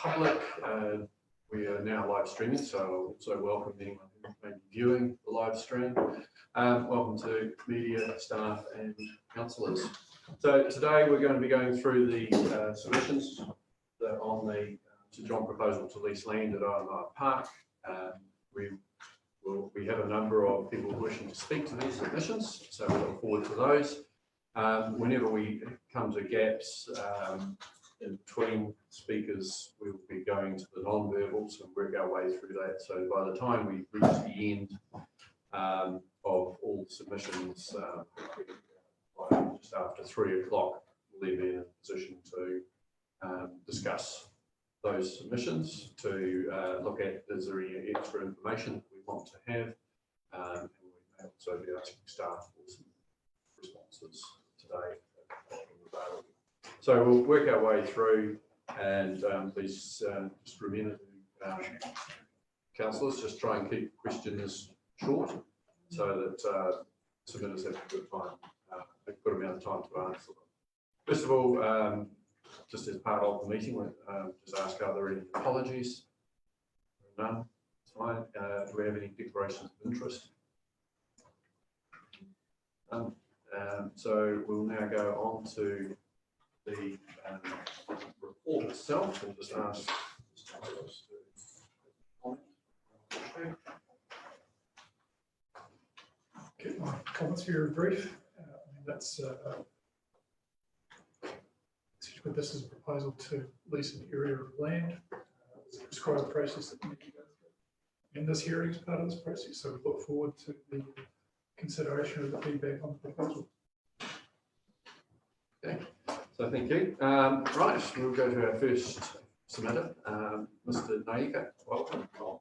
public. We are now live streaming, so I also welcome anyone who may be viewing the live stream. Welcome to media, staff and councillors. So today we're going to be going through the submissions that on the St John proposal to lease land at Awamoa Park. We have a number of people wishing to speak to these submissions, so we look forward to those. Whenever we come to gaps in between speakers, we'll be going to the non-verbals and work our way through that. So by the time we reach the end of all submissions, just after 3 o'clock, we'll then be in a position to discuss those submissions, to look at is there any extra information that we want to have, and we may also be asking staff for some responses today. So we'll work our way through, and please just remember to councillors, just try and keep questions short so that submitters have a good time, a good amount of time to answer them. First of all, just as part of the meeting, we'll just ask, are there any apologies? None. It's fine. Do we have any declarations of interest? So we'll now go on to the report itself and just ask Okay, my comments here are brief. This is a proposal to lease an area of land. It's a prescribed process that we need to go through. And this hearing is part of this process, so we look forward to the consideration of the feedback on the proposal. Okay, so thank you. Right, we'll go to our first submitter, Mr. Naika. Welcome. So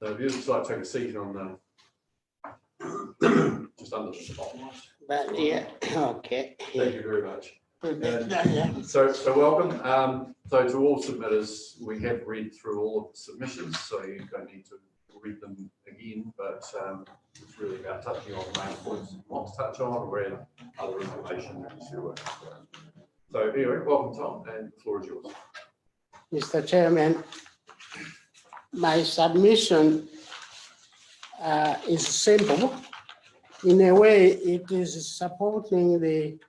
if you'd just like to take a seat on the just under the spotlight. But yeah, okay. Thank you very much. Yeah. So welcome. So to all submitters, we have read through all of the submissions, so you don't need to read them again, but it's really about touching on the main points you want to touch on or add other information that you work. So anyway, welcome Tom, and the floor is yours. Mr. Chairman, my submission is simple. In a way, it is supporting the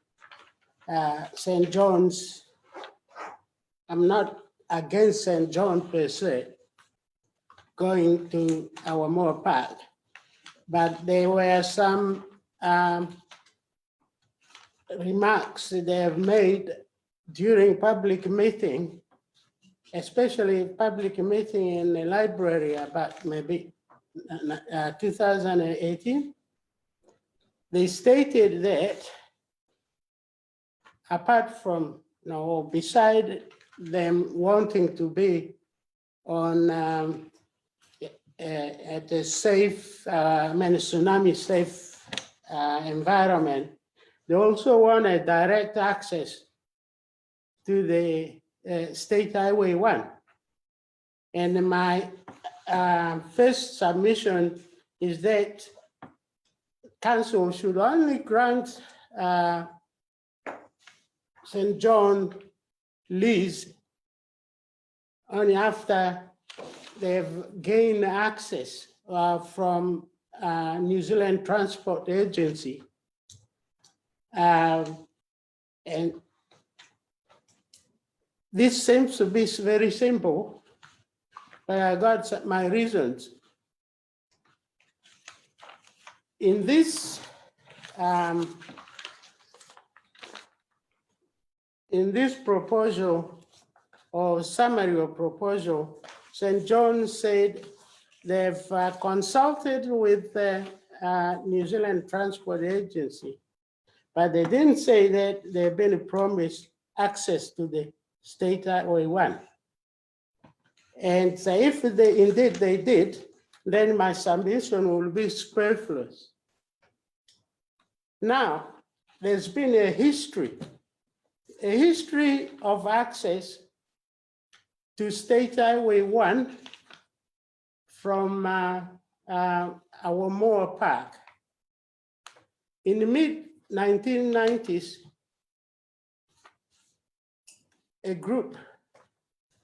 St. John's. I'm not against St. John per se, going to Awamoa Park, but there were some remarks they have made during public meeting, especially public meeting in the library about maybe 2018. They stated that apart from, beside them wanting to be on at a safe, tsunami safe environment, they also want a direct access to the State Highway 1. And my first submission is that Council should only grant St. John lease only after they've gained access from New Zealand Transport Agency. And this seems to be very simple, but I got my reasons. In this proposal or summary of proposal, St. John said they've consulted with the New Zealand Transport Agency, but they didn't say that they've been promised access to the State Highway 1. And so if indeed they did, then my submission will be superfluous. Now, there's been a history of access to State Highway 1 from Awamoa Park. In the mid-1990s, a group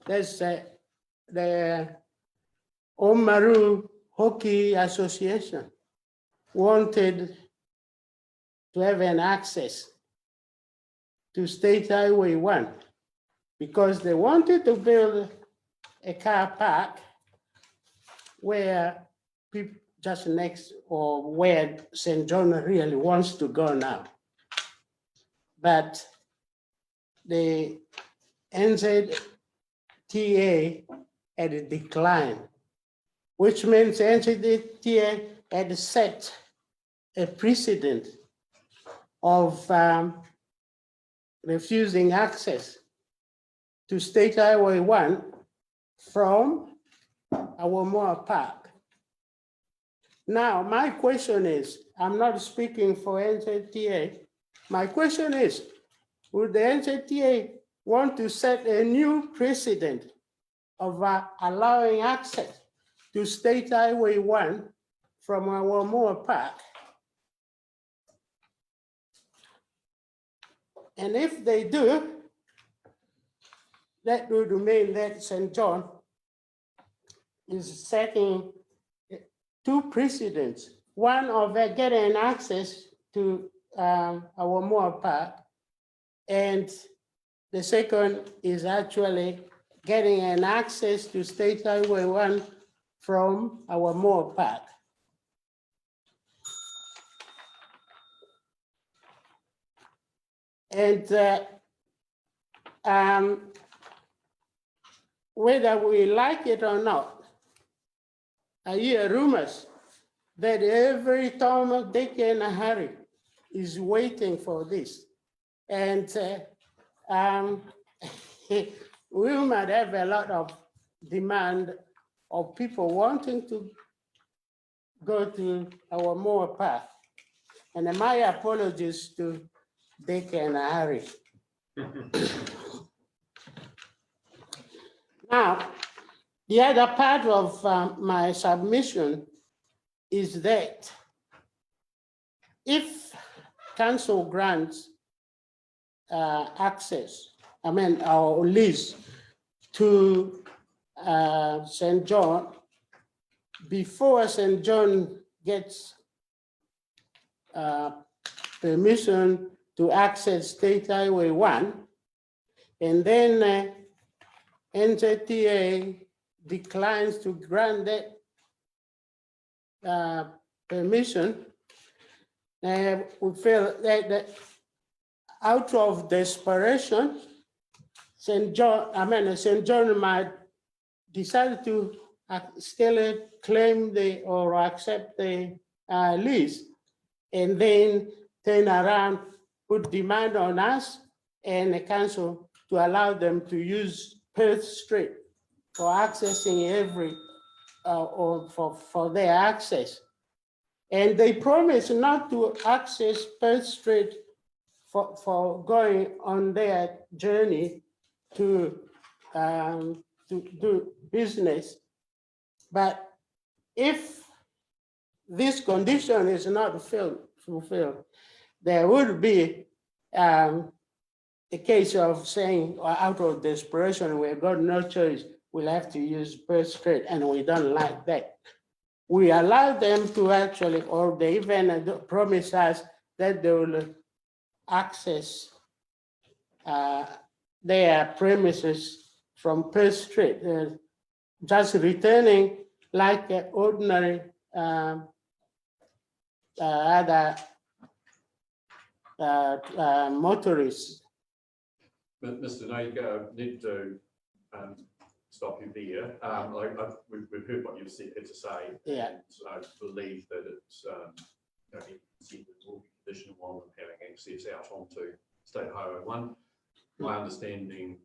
there's the Oamaru Hockey Association wanted to have an access to State Highway 1 because they wanted to build a car park where people just next or where St. John really wants to go now. But the NZTA had declined, which means NZTA had set a precedent of refusing access to State Highway 1 from Awamoa Park. Now, my question is, I'm not speaking for NZTA. My question is, would the NZTA want to set a new precedent of allowing access to State Highway 1 from Awamoa Park? And if they do, that would mean that St. John is setting two precedents. One of getting access to Awamoa Park, and the second is actually getting an access to State Highway 1 from Awamoa Park. And whether we like it or not, I hear rumors that every Tom, Dick, and Harry is waiting for this. And we might have a lot of demand of people wanting to go to Awamoa Park. And my apologies to Dick and Harry. Now, the other part of my submission is that if council grants access, or lease to St. John, before St. John gets permission to access State Highway 1, and then NZTA declines to grant that permission, we feel that out of desperation, St. John might decide to still claim or accept the lease, and then turn around, put demand on us and the council to allow them to use Perth Street for accessing or for their access. And they promise not to access Perth Street for going on their journey to do business. But if this condition is not fulfilled, there would be a case of saying, out of desperation, we've got no choice, we'll have to use Perth Street, and we don't like that. We allow them to actually, or they even promise us that they will access their premises from Perth Street, just returning like an ordinary other motorists. Mr. Naik, I need to stop you there. We've heard what you've had to say. Yeah. And I believe that it's will be conditional on them having access out onto State Highway 1. My understanding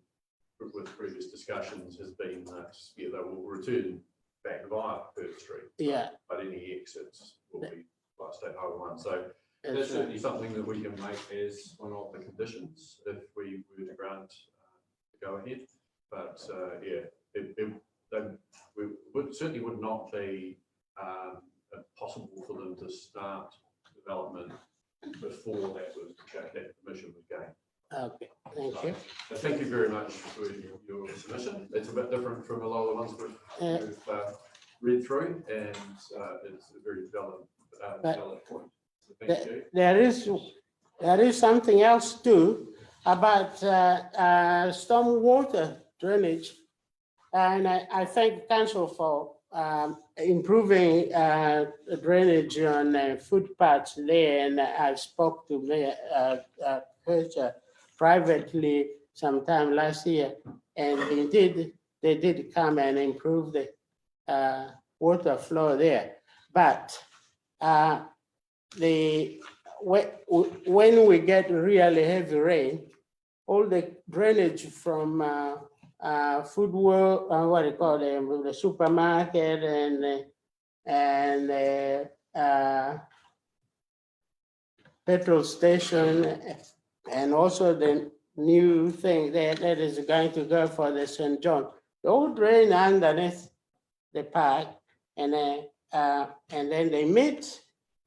with previous discussions has been that they will return back via Perth Street. Yeah. But any exits will be via State Highway 1. So that's certainly something that we can make as one of the conditions if we were to grant the go ahead. But certainly would not be possible for them to start development before that permission was gained. Okay, thank you. Thank you very much for your submission. It's a bit different from a lot of the ones we've read through, and it's a very valid point. So thank you. There is something else too about stormwater drainage, and I thank council for improving drainage on footpaths there, and I spoke to Mayor Kircher privately sometime last year, and they did come and improve the water flow there. But when we get really heavy rain, all the drainage from food world, what do you call them, the supermarket and petrol station, and also the new thing that is going to go for the St. John, the all drain underneath the park, and then they meet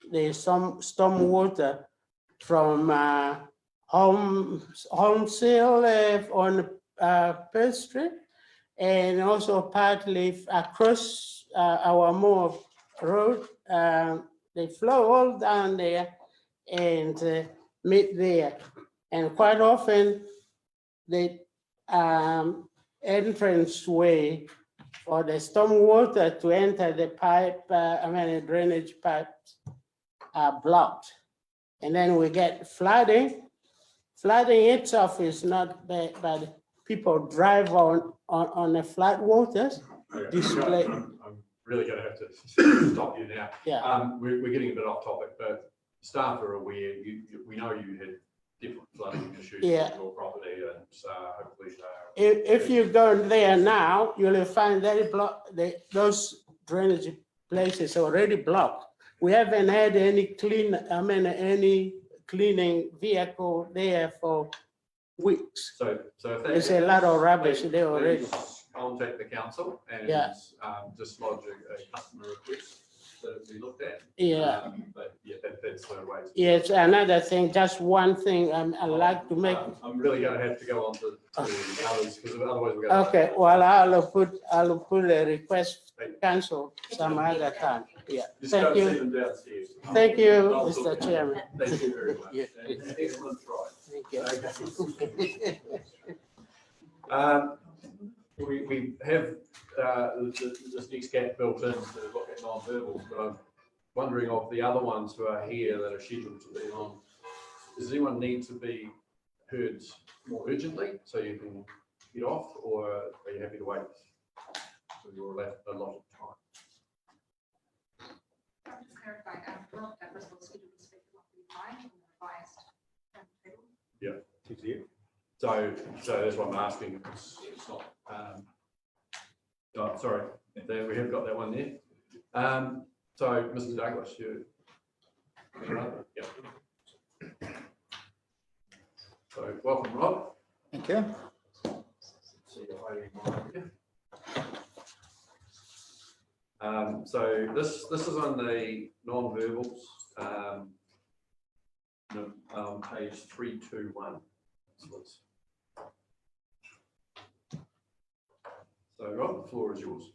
the storm water from home sale on Perth Street, and also partly across Awamoa Road. They flow all down there and meet there. And quite often, the entrance way for the storm water to enter the pipe, the drainage pipes are blocked. And then we get flooding. Flooding itself is not bad, but people drive on the flood waters. Display. I'm really going to have to stop you now. Yeah. We're getting a bit off topic, but staff are aware. We know you had different flooding issues in your property, and hopefully if you go there now, you'll find those drainage places already blocked. We haven't had any any cleaning vehicle there for weeks. So if There's a lot of rubbish there already. Contact the council and just lodge a customer request that it be looked at. Yeah. But yeah, that's the way. Yes, another thing, just one thing I'd like to make. I'm really going to have to go on to others, because otherwise we're going to. Okay, well, I'll put a request cancel some other time. Yeah. Thank you. See them downstairs. Thank you, Mr. Chairman. Thank you very much. Yeah. Excellent try. Thank you. We have this next gap built in to look at non-verbals, but I'm wondering of the other ones who are here that are scheduled to be on, does anyone need to be heard more urgently so you can get off, or are you happy to wait so you're left a lot of time? I'm just clarifying, Rob Douglas was scheduled to speak at 1:35 on the revised timetable. Yeah. So that's what I'm asking. It's not. Oh, sorry, there we have got that one there. So, Mr. Douglas, you. Yeah. So, welcome, Rob. Thank you. See you hiding behind here. So this is on the non-verbals, page 321. So Rob, the floor is yours.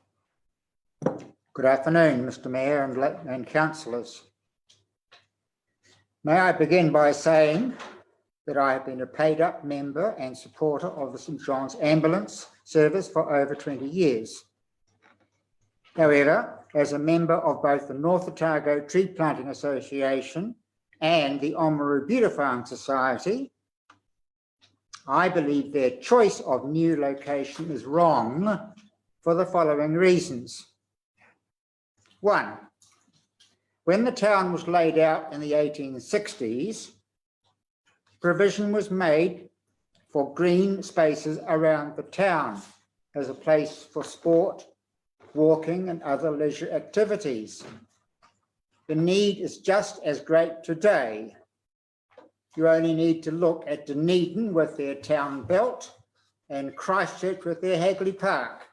Good afternoon, Mr. Mayor and councillors. May I begin by saying that I have been a paid-up member and supporter of the St John's Ambulance Service for over 20 years. However, as a member of both the North Otago Tree Planting Association and the Oamaru Beautifying Society, I believe their choice of new location is wrong for the following reasons. 1, when the town was laid out in the 1860s, provision was made for green spaces around the town as a place for sport, walking and other leisure activities. The need is just as great today. You only need to look at Dunedin with their town belt and Christchurch with their Hagley Park.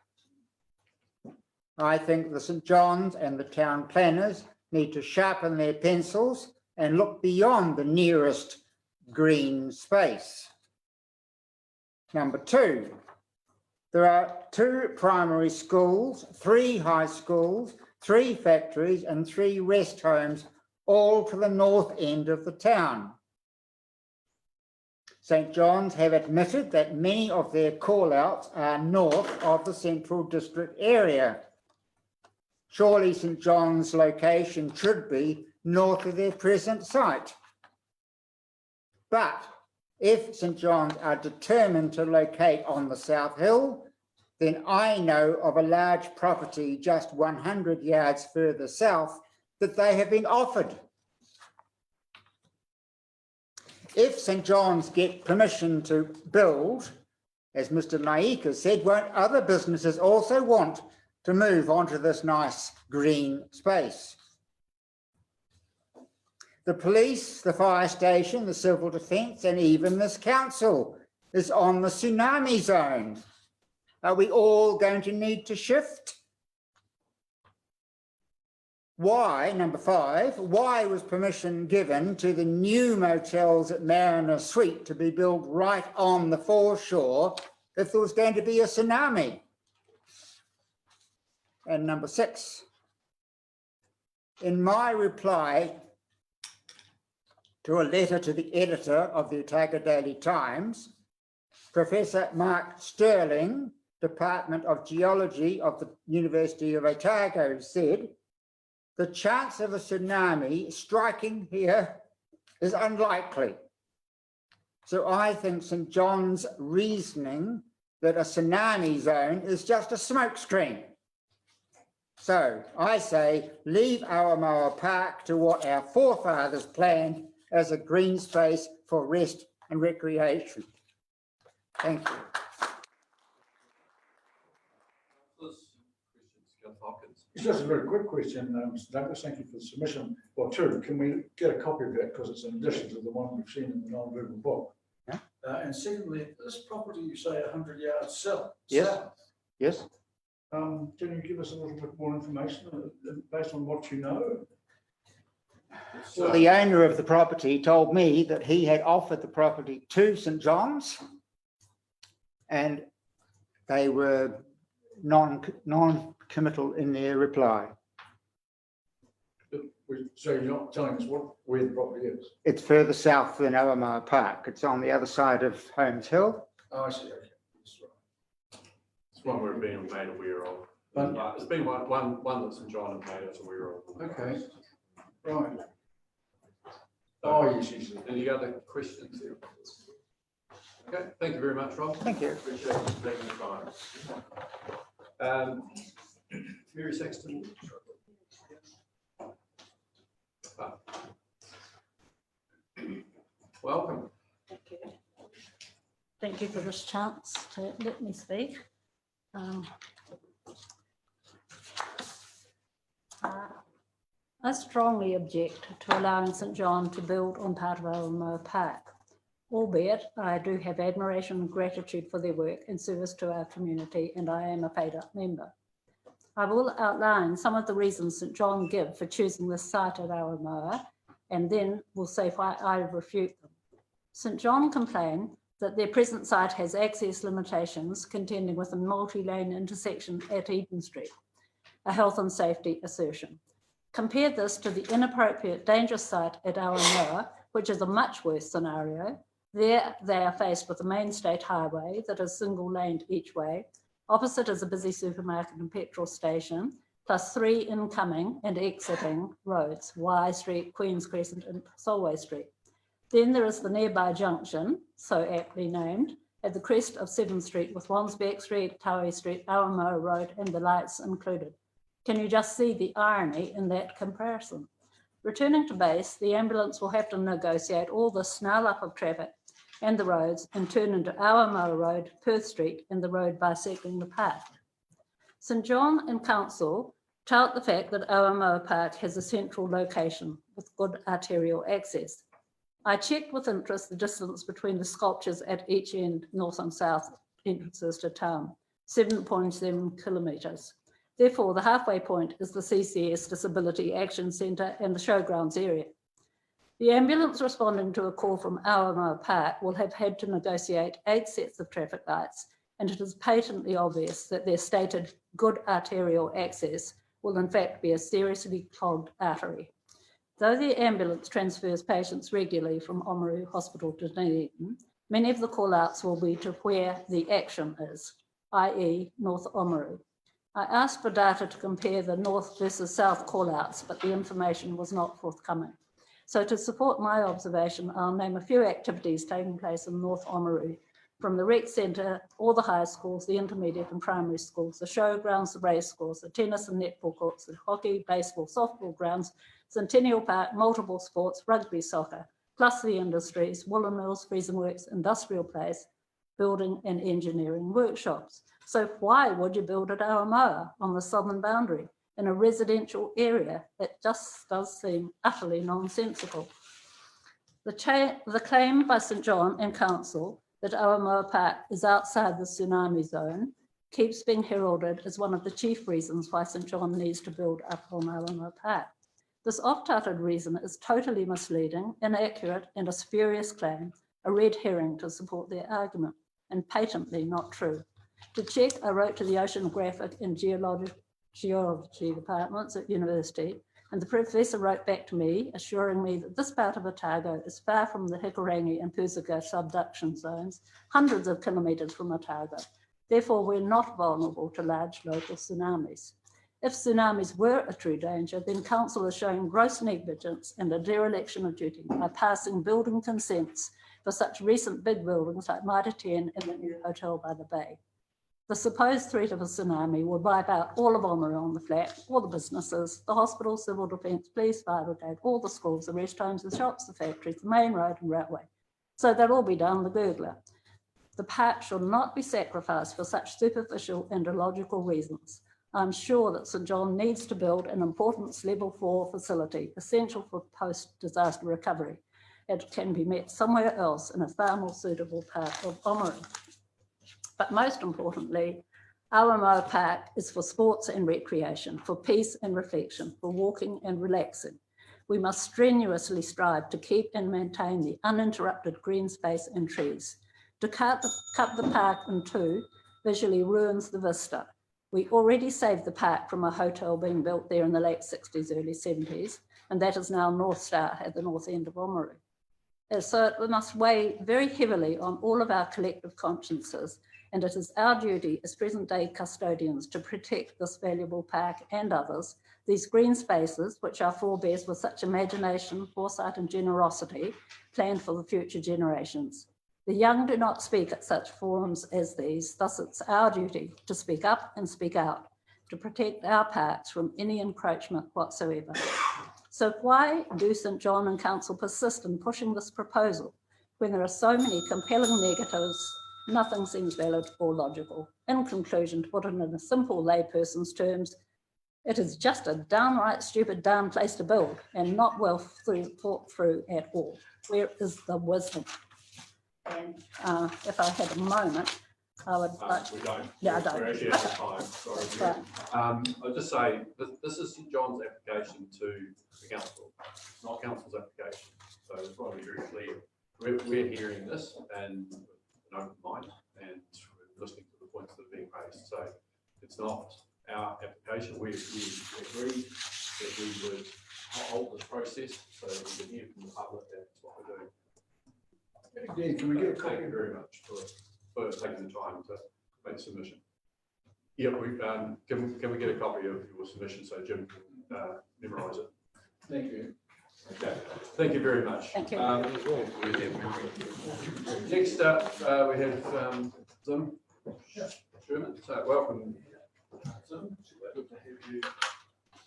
I think the St John's and the town planners need to sharpen their pencils and look beyond the nearest green space. Number 2, there are 2 primary schools, 3 high schools, 3 factories and 3 rest homes, all to the north end of the town. St John's have admitted that many of their call-outs are north of the Central District area. Surely St John's location should be north of their present site. But if St John's are determined to locate on the South Hill, then I know of a large property just 100 yards further south that they have been offered. If St John's get permission to build, as Mr Naika said, won't other businesses also want to move onto this nice green space? The police, the fire station, the civil defence and even this council is on the tsunami zone. Are we all going to need to shift? Why, number 5, why was permission given to the new motels at Mariner Suite to be built right on the foreshore if there was going to be a tsunami? And number 6, in my reply to a letter to the editor of the Otago Daily Times, Professor Mark Sterling, Department of Geology of the University of Otago, said, the chance of a tsunami striking here is unlikely. So I think St John's reasoning that a tsunami zone is just a smokescreen. So I say leave Awamoa Park to what our forefathers planned as a green space for rest and recreation. Thank you. It's just a very quick question, Mr Douglas. Thank you for the submission. Or 2, can we get a copy of that because it's in addition to the one we've seen in the non-verbal book? Yeah. And secondly, this property you say 100 yards south. Yes. South. Yes. Can you give us a little bit more information based on what you know? Well, the owner of the property told me that he had offered the property to St John's and they were non-committal in their reply. So you're not telling us where the property is? It's further south than Awamoa Park. It's on the other side of Holmes Hill. Oh, I see. Okay. That's right. It's one we're being made aware of. But it's been one that St John have made us aware of. okay. Right. So, Oh, yes, yes. any other questions there? Okay, thank you very much, Rob. Thank you. Appreciate you taking the time. Mary Sexton. Welcome. Thank you. Thank you for this chance to let me speak. I strongly object to allowing St John to build on part of Awamoa Park, albeit I do have admiration and gratitude for their work and service to our community, and I am a paid-up member. I will outline some of the reasons St John give for choosing this site at Awamoa, and then we'll say why I refute them. St John complain that their present site has access limitations contending with a multi-lane intersection at Eden Street, a health and safety assertion. Compare this to the inappropriate dangerous site at Awamoa, which is a much worse scenario. There they are faced with a main state highway that is single-laned each way. Opposite is a busy supermarket and petrol station, plus 3 incoming and exiting roads, Y Street, Queen's Crescent and Solway Street. Then there is the nearby junction, so aptly named, at the crest of 7th Street with Wansbeck Street, Taui Street, Awamoa Road and the lights included. Can you just see the irony in that comparison? Returning to base, the ambulance will have to negotiate all the snarl up of traffic and the roads and turn into Awamoa Road, Perth Street and the road bisecting the park. St John and Council tout the fact that Awamoa Park has a central location with good arterial access. I checked with interest the distance between the sculptures at each end, north and south entrances to town, 7.7 kilometres. Therefore, the halfway point is the CCS Disability Action Centre and the Showgrounds area. The ambulance responding to a call from Awamoa Park will have had to negotiate 8 sets of traffic lights, and it is patently obvious that their stated good arterial access will in fact be a seriously clogged artery. Though the ambulance transfers patients regularly from Oamaru Hospital to Dunedin, many of the call-outs will be to where the action is, i.e. North Oamaru. I asked for data to compare the north versus south call-outs, but the information was not forthcoming. So to support my observation, I'll name a few activities taking place in North Oamaru, from the rec centre, all the high schools, the intermediate and primary schools, the showgrounds, the race course, the tennis and netball courts, the hockey, baseball, softball grounds, Centennial Park, multiple sports, rugby, soccer, plus the industries, woolen mills, freezing works, industrial place, building and engineering workshops. So why would you build at Awamoa on the southern boundary in a residential area? It just does seem utterly nonsensical. The claim by St John and Council that Awamoa Park is outside the tsunami zone keeps being heralded as one of the chief reasons why St John needs to build up on Awamoa Park. This oft-uttered reason is totally misleading, inaccurate, and a spurious claim, a red herring to support their argument, and patently not true. To check, I wrote to the Oceanographic and Geology departments at university, and the professor wrote back to me, assuring me that this part of Otago is far from the Hikurangi and Pusaga subduction zones, hundreds of kilometres from Otago. Therefore, we're not vulnerable to large local tsunamis. If tsunamis were a true danger, then Council is showing gross negligence and a dereliction of duty by passing building consents for such recent big buildings like Mitre 10 and the new hotel by the bay. The supposed threat of a tsunami would wipe out all of Oamaru on the flat, all the businesses, the hospital, civil defence, police, fire brigade, all the schools, the rest homes, the shops, the factories, the main road and railway. So they'll all be down the gurgler. The park should not be sacrificed for such superficial and illogical reasons. I'm sure that St John needs to build an important level 4 facility, essential for post-disaster recovery. It can be met somewhere else in a far more suitable part of Oamaru. But most importantly, Awamoa Park is for sports and recreation, for peace and reflection, for walking and relaxing. We must strenuously strive to keep and maintain the uninterrupted green space and trees. To cut the park in two visually ruins the vista. We already saved the park from a hotel being built there in the late 60s, early 70s, and that is now North Star at the north end of Oamaru. So it must weigh very heavily on all of our collective consciences, and it is our duty as present-day custodians to protect this valuable park and others, these green spaces, which our forebears with such imagination, foresight and generosity planned for the future generations. The young do not speak at such forums as these, thus it's our duty to speak up and speak out, to protect our parks from any encroachment whatsoever. So why do St John and Council persist in pushing this proposal when there are so many compelling negatives? Nothing seems valid or logical. In conclusion, to put it in a simple layperson's terms, it is just a downright stupid damn place to build and not well thought through at all. Where is the wisdom? And if I had a moment, I would like. We don't. Yeah, I don't. We're actually out of time. Sorry. Right. I'll just say this is St John's application to the council, not council's application. So it's got to be very clear. We're hearing this and with an open mind, and we're listening to the points that are being raised. So it's not our application. We agreed that we would hold this process so that we can hear from the public. That's what we're doing. Indeed, can we get a copy? Thank you very much for taking the time to make the submission. Yeah, can we get a copy of your submission so Jim can memorise it? Thank you. Okay, thank you very much. Thank you. Next up, we have Zim Sherman. So welcome, Zim. Good to have you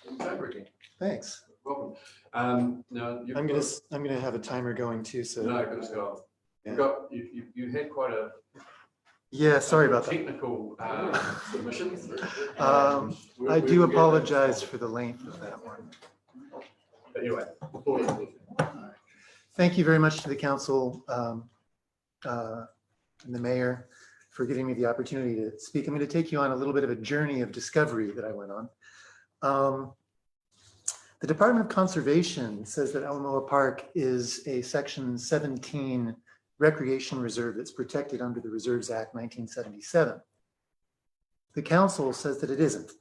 in the chamber again. Thanks. Welcome. Now I'm gonna have a timer going too. So no, good as go. Yeah. You had quite a sorry about that. technical submission. I do apologize for the length of that one. But anyway, Thank you very much to the council and the mayor for giving me the opportunity to speak. I'm going to take you on a little bit of a journey of discovery that I went on. The Department of Conservation says that Awamoa Park is a Section 17 recreation reserve that's protected under the Reserves Act 1977. The council says that it isn't.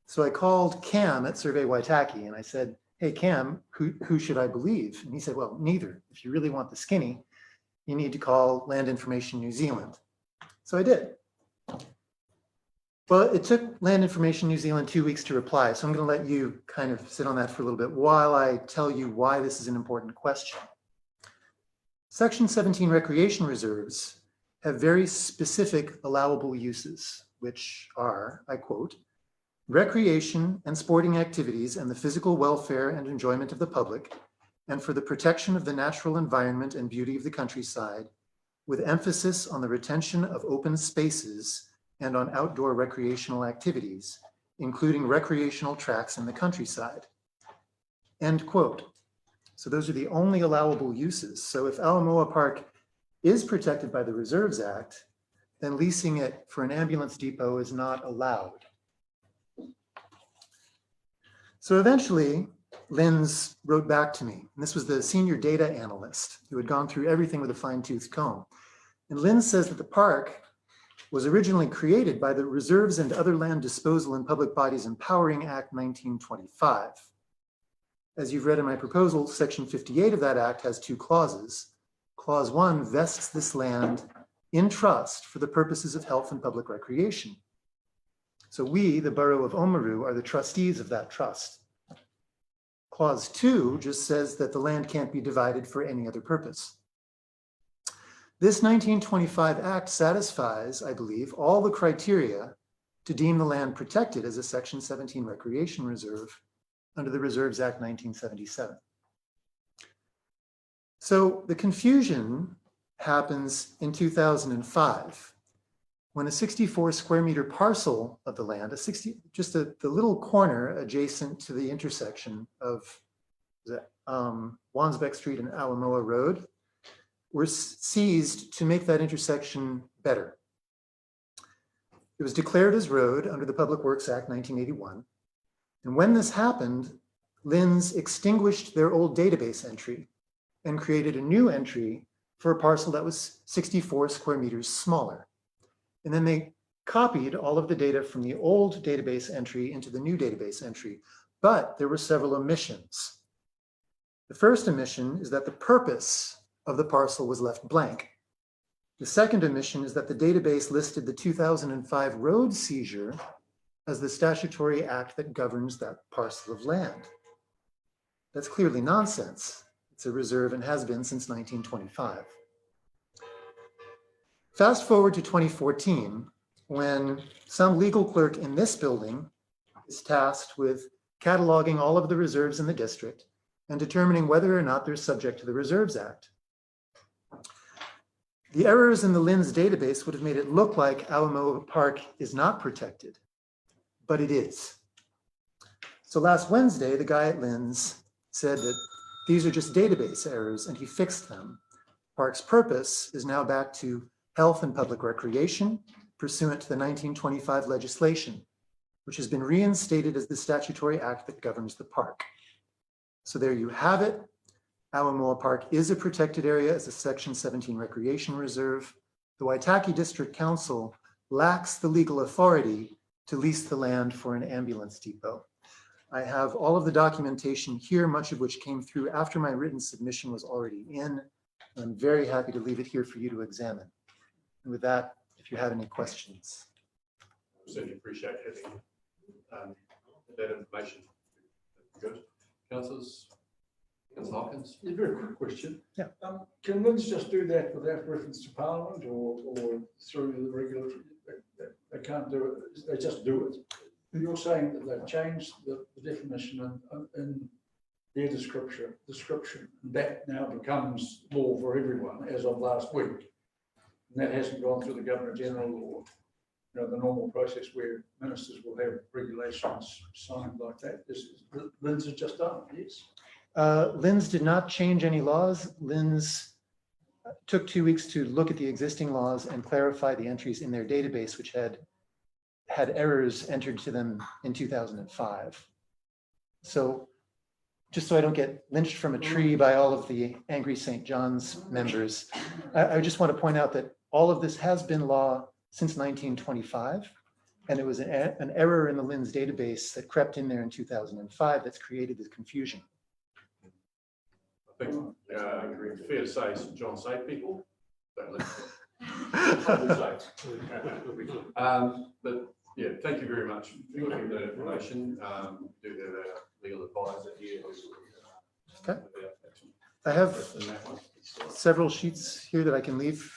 So I called Cam at Survey Waitaki and I said, hey, Cam, who should I believe? And he said, well, neither. If you really want the skinny, you need to call Land Information New Zealand. So I did. Well, it took Land Information New Zealand 2 weeks to reply. So I'm going to let you kind of sit on that for a little bit while I tell you why this is an important question. Section 17 recreation reserves have very specific allowable uses, which are, I quote, recreation and sporting activities and the physical welfare and enjoyment of the public, and for the protection of the natural environment and beauty of the countryside, with emphasis on the retention of open spaces and on outdoor recreational activities, including recreational tracks in the countryside. End quote. So those are the only allowable uses. So if Awamoa Park is protected by the Reserves Act, then leasing it for an ambulance depot is not allowed. So eventually, Linz wrote back to me. And this was the senior data analyst who had gone through everything with a fine-tooth comb. And Linz says that the park was originally created by the Reserves and Other Land Disposal and Public Bodies Empowering Act 1925. As you've read in my proposal, Section 58 of that act has two clauses. Clause 1 vests this land in trust for the purposes of health and public recreation. So we, the Borough of Oamaru, are the trustees of that trust. Clause 2 just says that the land can't be divided for any other purpose. This 1925 Act satisfies, I believe, all the criteria to deem the land protected as a Section 17 recreation reserve under the Reserves Act 1977. So the confusion happens in 2005 when a 64 square meter parcel of the land, the little corner adjacent to the intersection of Wansbeck Street and Awamoa Road, were seized to make that intersection better. It was declared as road under the Public Works Act 1981. And when this happened, Linz extinguished their old database entry and created a new entry for a parcel that was 64 square meters smaller. And then they copied all of the data from the old database entry into the new database entry, but there were several omissions. The first omission is that the purpose of the parcel was left blank. The second omission is that the database listed the 2005 road seizure as the statutory act that governs that parcel of land. That's clearly nonsense. It's a reserve and has been since 1925. Fast forward to 2014, when some legal clerk in this building is tasked with cataloging all of the reserves in the district and determining whether or not they're subject to the Reserves Act. The errors in the Linz database would have made it look like Awamoa Park is not protected, but it is. So last Wednesday, the guy at Linz said that these are just database errors and he fixed them. Park's purpose is now back to health and public recreation pursuant to the 1925 legislation, which has been reinstated as the statutory act that governs the park. So there you have it. Awamoa Park is a protected area as a Section 17 recreation reserve. The Waitaki District Council lacks the legal authority to lease the land for an ambulance depot. I have all of the documentation here, much of which came through after my written submission was already in. I'm very happy to leave it here for you to examine. And with that, if you have any questions. I certainly appreciate having that information. Good. Councillors? Councillor Hopkins? A very quick question. Yeah. Can Linz just do that without reference to Parliament or through the regulatory? They can't do it, they just do it. You're saying that they've changed the definition in their description. That now becomes law for everyone as of last week. And that hasn't gone through the Governor General or the normal process where ministers will have regulations signed like that. Linz has just done it, yes. Linz did not change any laws. Linz took 2 weeks to look at the existing laws and clarify the entries in their database, which had errors entered to them in 2005. So just so I don't get lynched from a tree by all of the angry St. John's members, I just want to point out that all of this has been law since 1925. And it was an error in the LINS database that crept in there in 2005 that's created this confusion. I think it's fair to say St John saved people. Don't listen. But yeah, thank you very much for giving that information. We do have our legal advisor here. Okay. I have several sheets here that I can leave.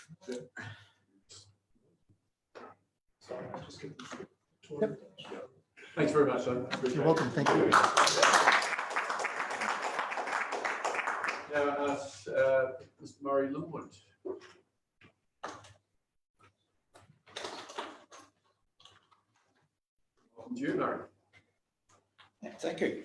Yep. Thanks very much, son. You're welcome. Thank you. Now, Mr. Murray Linwood. Welcome to you, Murray. Thank you.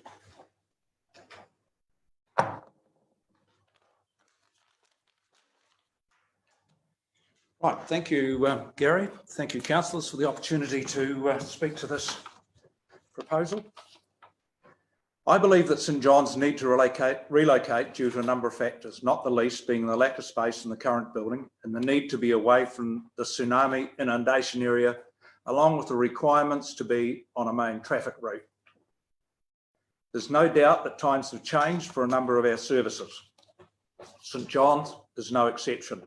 Right, thank you, Gary. Thank you, councillors, for the opportunity to speak to this proposal. I believe that St John's need to relocate due to a number of factors, not the least being the lack of space in the current building and the need to be away from the tsunami inundation area, along with the requirements to be on a main traffic route. There's no doubt that times have changed for a number of our services. St John's is no exception.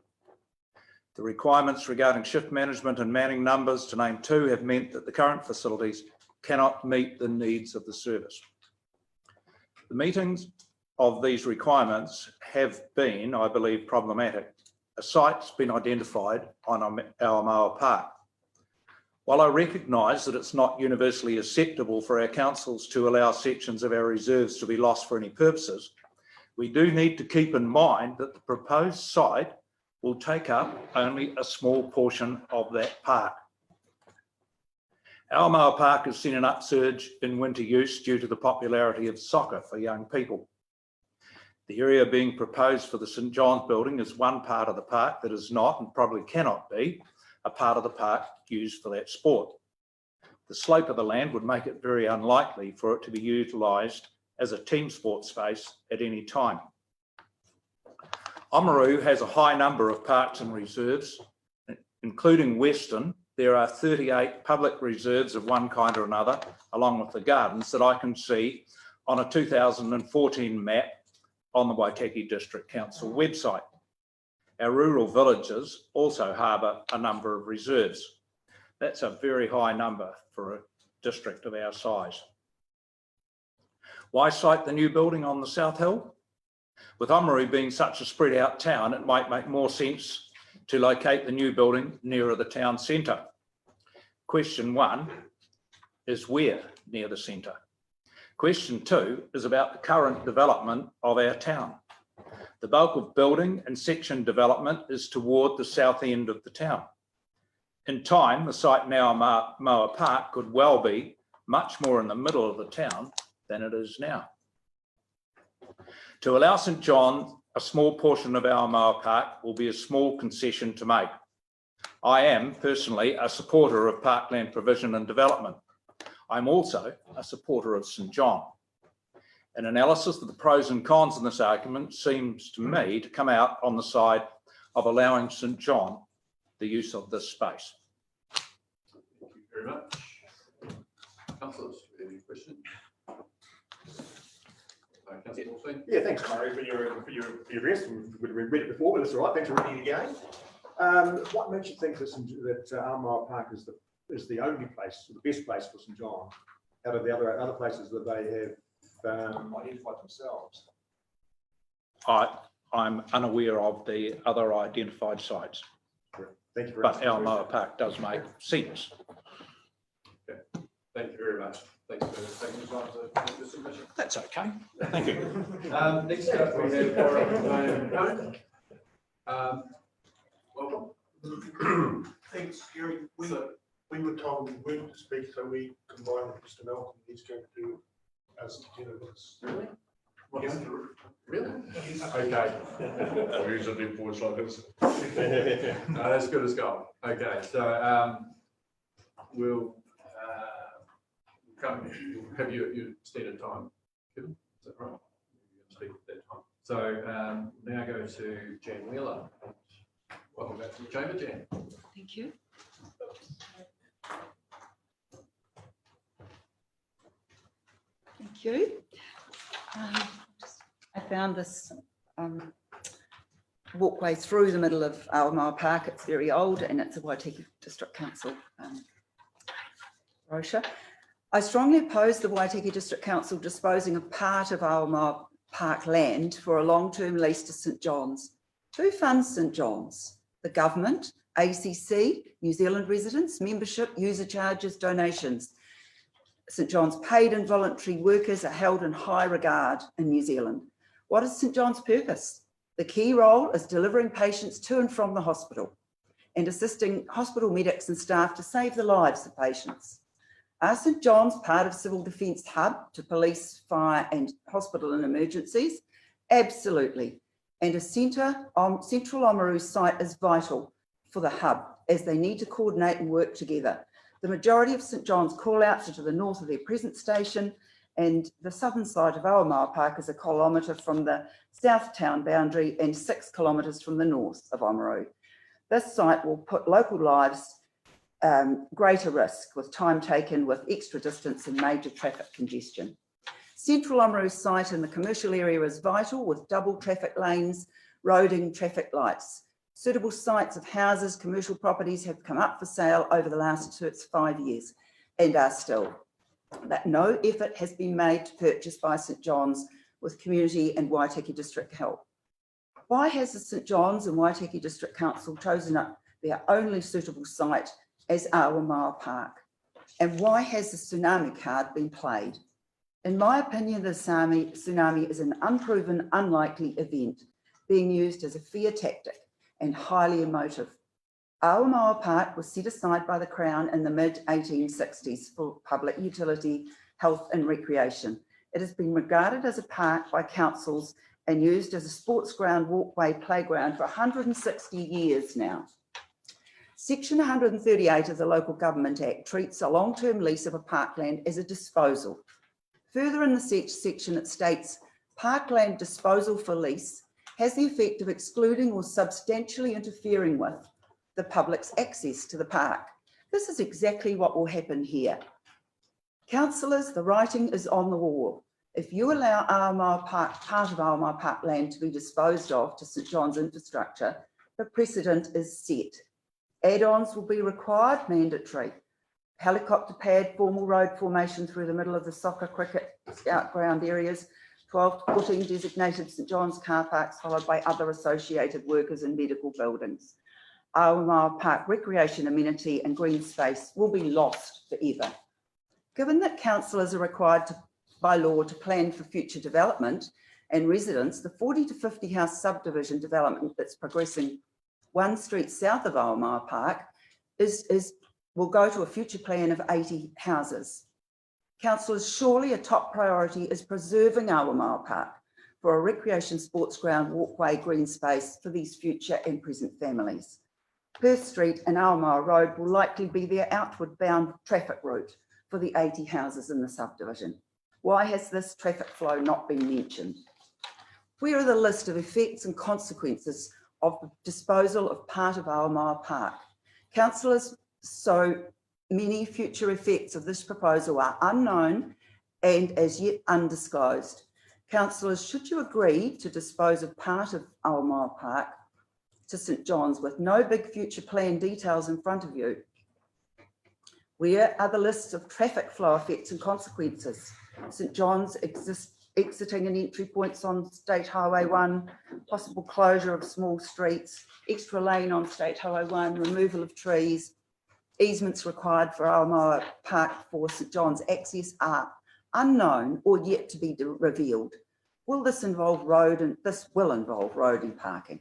The requirements regarding shift management and manning numbers, to name two, have meant that the current facilities cannot meet the needs of the service. The meetings of these requirements have been, I believe, problematic. A site's been identified on Awamoa Park. While I recognise that it's not universally acceptable for our councils to allow sections of our reserves to be lost for any purposes, we do need to keep in mind that the proposed site will take up only a small portion of that park. Awamoa Park has seen an upsurge in winter use due to the popularity of soccer for young people. The area being proposed for the St John's building is one part of the park that is not, and probably cannot be, a part of the park used for that sport. The slope of the land would make it very unlikely for it to be utilised as a team sport space at any time. Oamaru has a high number of parks and reserves, including Western. There are 38 public reserves of one kind or another, along with the gardens, that I can see on a 2014 map on the Waitaki District Council website. Our rural villages also harbour a number of reserves. That's a very high number for a district of our size. Why site the new building on the South Hill? With Oamaru being such a spread out town, it might make more sense to locate the new building nearer the town centre. Question one is where near the centre? Question two is about the current development of our town. The bulk of building and section development is toward the south end of the town. In time, the site now Awamoa Park could well be much more in the middle of the town than it is now. To allow St John a small portion of Awamoa Park will be a small concession to make. I am personally a supporter of parkland provision and development. I'm also a supporter of St John. An analysis of the pros and cons in this argument seems to me to come out on the side of allowing St John the use of this space. Thank you very much. Councillors, any questions? Councillor Wolfson? Yeah, thanks, Murray, for your address. We've read it before, but that's all right. Thanks for reading it again. What makes you think that Awamoa Park is the only place, the best place for St John, out of the other places that they have identified themselves? I'm unaware of the other identified sites. Thank you very but much. Awamoa Park does make sense. Okay. Thank you very much. Thanks for taking the time to make this submission. That's okay. Thank you. Next up, we have Warren. Welcome. Thanks, Gary. We were told we weren't to speak, so we combined with Mr. Malcolm. He's going to do us together with us. Really? Yes. Really? Okay. I'll use a deep voice like this. No, that's good as gold. Okay, so we'll have your standard time. Kevin, is that right? speak at that time. So now go to Jan Wheeler. Welcome back to the chamber, Jan. Thank you. Thank you. I found this walkway through the middle of Awamoa Park. It's very old and it's a Waitaki District Council brochure. I strongly oppose the Waitaki District Council disposing of part of Awamoa Park land for a long-term lease to St John's. Who funds St John's? The government, ACC, New Zealand residents, membership, user charges, donations. St John's paid and voluntary workers are held in high regard in New Zealand. What is St John's purpose? The key role is delivering patients to and from the hospital and assisting hospital medics and staff to save the lives of patients. Are St John's part of Civil Defence Hub to police, fire and hospital and emergencies? Absolutely. And a central Oamaru site is vital for the hub as they need to coordinate and work together. The majority of St John's call outs are to the north of their present station, and the southern side of Awamoa Park is 1 kilometre from the south town boundary and 6 kilometres from the north of Oamaru. This site will put local lives greater risk with time taken with extra distance and major traffic congestion. Central Oamaru site in the commercial area is vital with double traffic lanes, roading, traffic lights. Suitable sites of houses, commercial properties have come up for sale over the last 5 years and are still. But no effort has been made to purchase by St John's with community and Waitaki District help. Why has the St John's and Waitaki District Council chosen up their only suitable site as Awamoa Park? And why has the tsunami card been played? In my opinion, the tsunami is an unproven, unlikely event being used as a fear tactic and highly emotive. Awamoa Park was set aside by the Crown in the mid-1860s for public utility, health and recreation. It has been regarded as a park by councils and used as a sports ground, walkway, playground for 160 years now. Section 138 of the Local Government Act treats a long-term lease of a parkland as a disposal. Further in the section, it states, parkland disposal for lease has the effect of excluding or substantially interfering with the public's access to the park. This is exactly what will happen here. Councillors, the writing is on the wall. If you allow Awamoa Park, part of Awamoa Park land to be disposed of to St John's infrastructure, the precedent is set. Add-ons will be required, mandatory. Helicopter pad, formal road formation through the middle of the soccer, cricket, scout ground areas, 12 to 14 designated St John's car parks, followed by other associated workers and medical buildings. Awamoa Park recreation amenity and green space will be lost forever. Given that councillors are required by law to plan for future development and residents, the 40 to 50 house subdivision development that's progressing 1 street south of Awamoa Park will go to a future plan of 80 houses. Councillors, surely a top priority is preserving Awamoa Park for a recreation sports ground, walkway, green space for these future and present families. Perth Street and Awamoa Road will likely be their outward bound traffic route for the 80 houses in the subdivision. Why has this traffic flow not been mentioned? Where are the list of effects and consequences of the disposal of part of Awamoa Park? Councillors, so many future effects of this proposal are unknown and as yet undisclosed. Councillors, should you agree to dispose of part of Awamoa Park to St John's with no big future plan details in front of you? Where are the lists of traffic flow effects and consequences? St John's exiting and entry points on State Highway 1, possible closure of small streets, extra lane on State Highway 1, removal of trees, easements required for Awamoa Park for St John's access are unknown or yet to be revealed. Will this involve road and this will involve road and parking?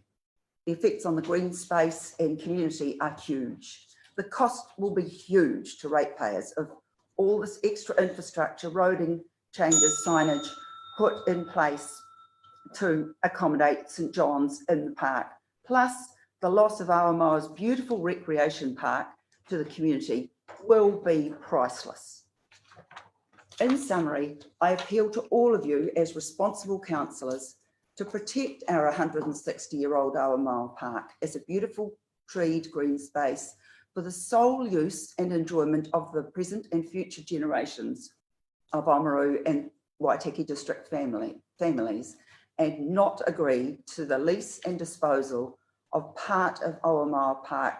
The effects on the green space and community are huge. The cost will be huge to ratepayers of all this extra infrastructure, roading changes, signage put in place to accommodate St John's in the park, plus the loss of Awamoa's beautiful recreation park to the community will be priceless. In summary, I appeal to all of you as responsible councillors to protect our 160-year-old Awamoa Park as a beautiful treed green space for the sole use and enjoyment of the present and future generations of Oamaru and Waitaki district families, and not agree to the lease and disposal of part of Awamoa Park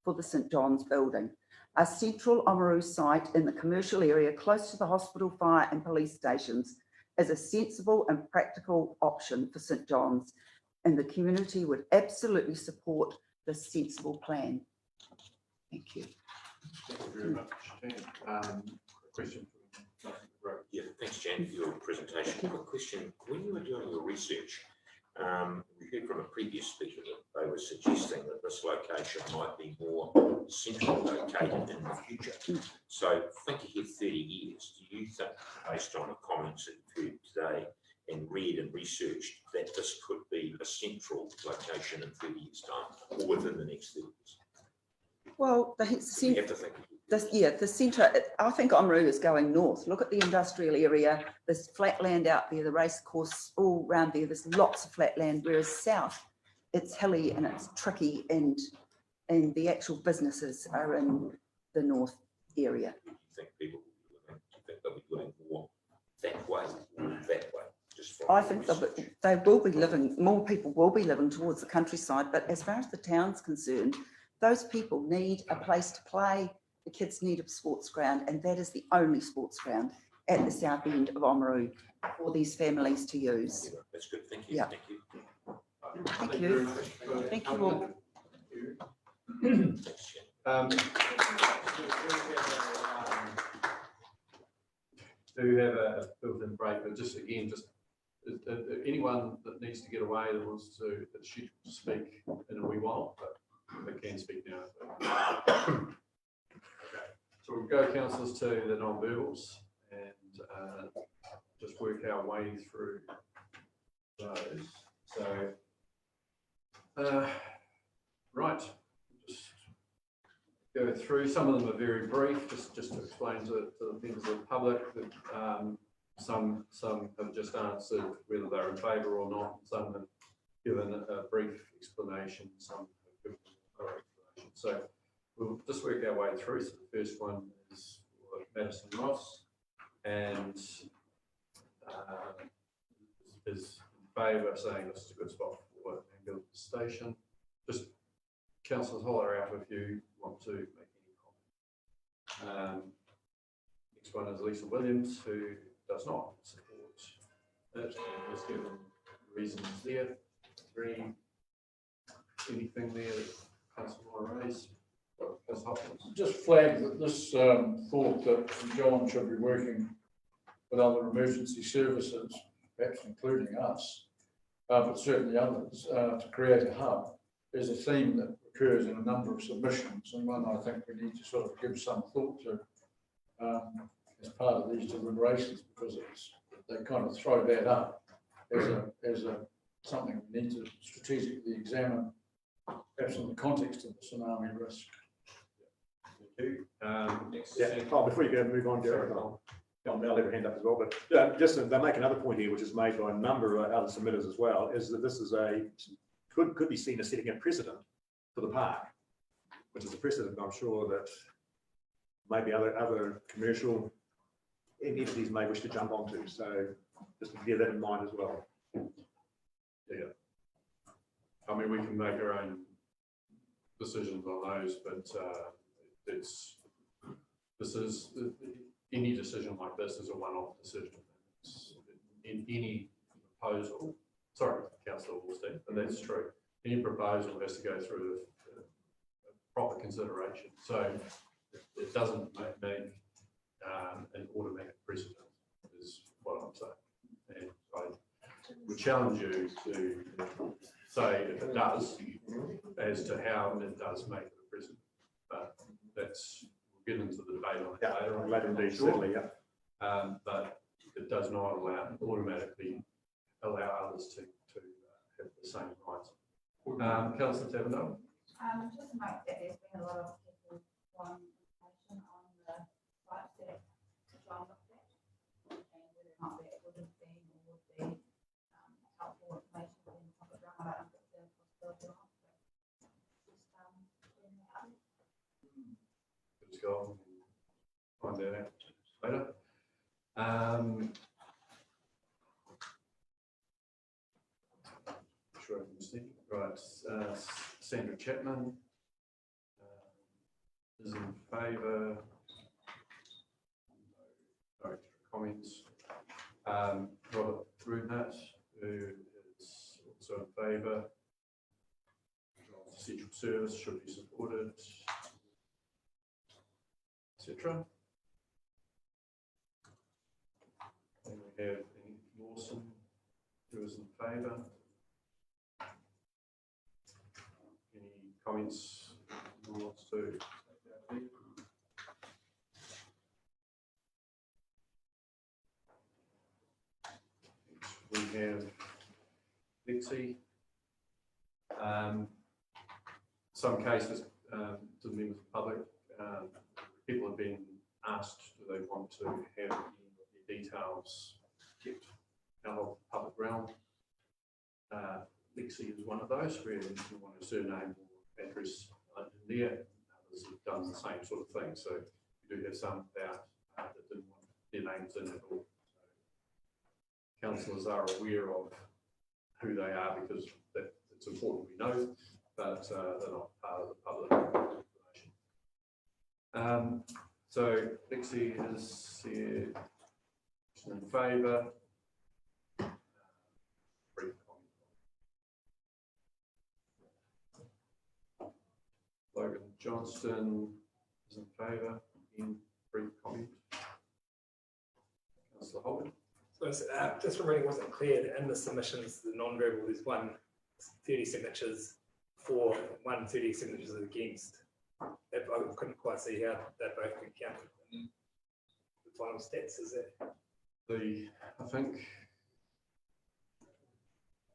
for the St John's building, a central Oamaru site in the commercial area close to the hospital, fire and police stations, is a sensible and practical option for St John's, and the community would absolutely support this sensible plan. Thank you. Thank you very much, Jan. Question for Yeah, thanks, Jan, for your presentation. Quick question. When you were doing your research, we heard from a previous speaker that they were suggesting that this location might be more centrally located in the future. So think ahead 30 years. Do you think, based on the comments that you've heard today and read and researched, that this could be a central location in 30 years' time or within the next 30 years? Well, You have to think. the centre, I think Oamaru is going north. Look at the industrial area. There's flat land out there, the race course all around there. There's lots of flat land, whereas south, it's hilly and it's tricky, and the actual businesses are in the north area. Do you think people will be living, do you think they'll be living more that way or that way? Just from I your think research? they will be living, more people will be living towards the countryside, but as far as the town's concerned, those people need a place to play. The kids need a sports ground, and that is the only sports ground at the south end of Oamaru for these families to use. Yeah, that's good. Thank you. Yeah. Thank you. Thank you. Thank you all. Thanks, Jan. Do have a built-in break, but just again, anyone that needs to get away that wants to, that's scheduled to speak in a wee while, but they can speak now. Okay. So we'll go, councillors, to the non-verbals and just work our way through those. So, right, just go through. Some of them are very brief, just to explain to the members of the public that some have just answered whether they're in favour or not. Some have given a brief explanation. Some have given a thorough explanation. So we'll just work our way through. So the first one is Madison Ross, and is in favour, saying this is a good spot for an ambulance station. Just councillors, holler out if you want to make any comment. Next one is Lisa Williams, who does not support it, and has given reasons there. Anything there that councillor want to raise? Just flag that this thought that St John should be working with other emergency services, perhaps including us, but certainly others, to create a hub, is a theme that occurs in a number of submissions, and one I think we need to sort of give some thought to as part of these deliberations, because they kind of throw that up as something we need to strategically examine, perhaps in the context of the tsunami risk. Thank you. Next, Before you go move on, Derek, I'll leave a hand up as well. But just they make another point here, which is made by a number of other submitters as well, is that this is could be seen as setting a precedent for the park, which is a precedent I'm sure that maybe other commercial entities may wish to jump onto. So just to bear that in mind as well. Yeah. I mean, we can make our own decisions on those, but any decision like this is a one-off decision. In any proposal, sorry, Councillor Wallstein, but that's true. Any proposal has to go through a proper consideration. So it doesn't make an automatic precedent, is what I'm saying. And I would challenge you to say if it does, as to how it does make it a precedent. But we'll get into the debate on it later indeed, certainly, yeah. But it does not automatically allow others to have the same rights. Councillor Tavendale. Just to note that there's been a lot of people on information on the site that John looked at. go on and find that out later. Sure, I can see. Right, Sandra Chapman is in favour. No extra comments. Robert Brunhat, who is also in favour. Essential service should be supported, etc. And we have Lawson, who is in favour. Any comments who wants to take that lead? We have Lexi. Some cases, to the members of the public, people have been asked, do they want to have any of their details kept out of the public realm? Lexi is one of those, where you want a surname or address in there. Others have done the same sort of thing. So we do have some that didn't want their names in at all. So councillors are aware of who they are because it's important we know, but they're not part of the public information. So Lexi is here in favour. Brief comment. Logan Johnston is in favour. In brief comment. Councillor Holden. So just from reading, wasn't clear in the submissions, the non-verbal, there's 30 signatures for 30 signatures against. I couldn't quite see how that both can count in the final stats. Is it? I think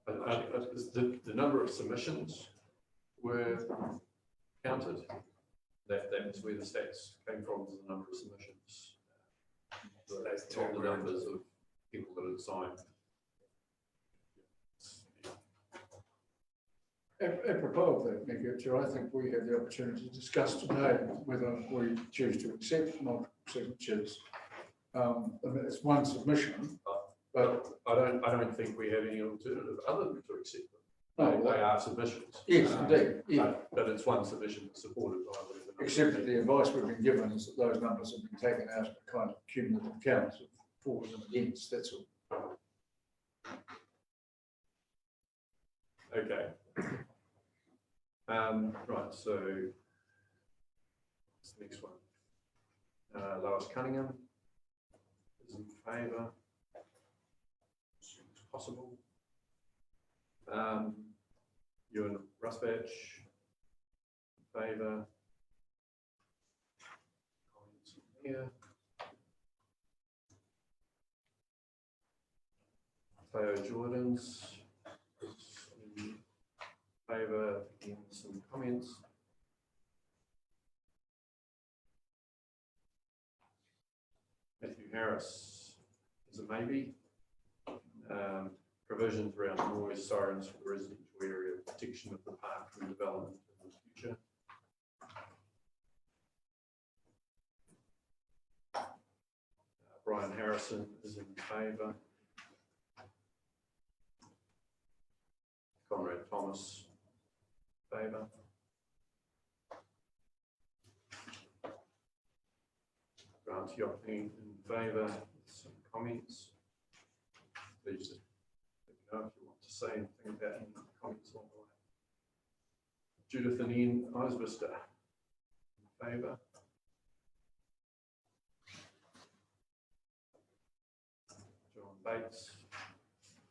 the number of submissions were counted. That was where the stats came from, was the number of submissions. Not the numbers of people that had signed. Apropos of that, Nick, I think we have the opportunity to discuss today whether we choose to accept multiple signatures. I mean, it's one submission, but I don't think we have any alternative other than to accept them. No, they are submissions. Yes, indeed. Yeah. But it's one submission supported by the Except that the advice we've been given is that those numbers have been taken out of a kind of cumulative count of for and against. That's all. Okay. Right, so what's the next one? Lois Cunningham is in favour, as soon as possible. Ewan Rusbatch, in favour. Comments here. Theo Jordans is in favour, in some comments. Matthew Harris is a maybe. Provisions around noise sirens for the residential area, protection of the park from development in the future. Brian Harrison is in favour. Conrad Thomas, favour. Grant Yockley in favour. Some comments. Please just let me know if you want to say anything about any comments on the way. Judith and Ian Eisbister, in favour. John Bates,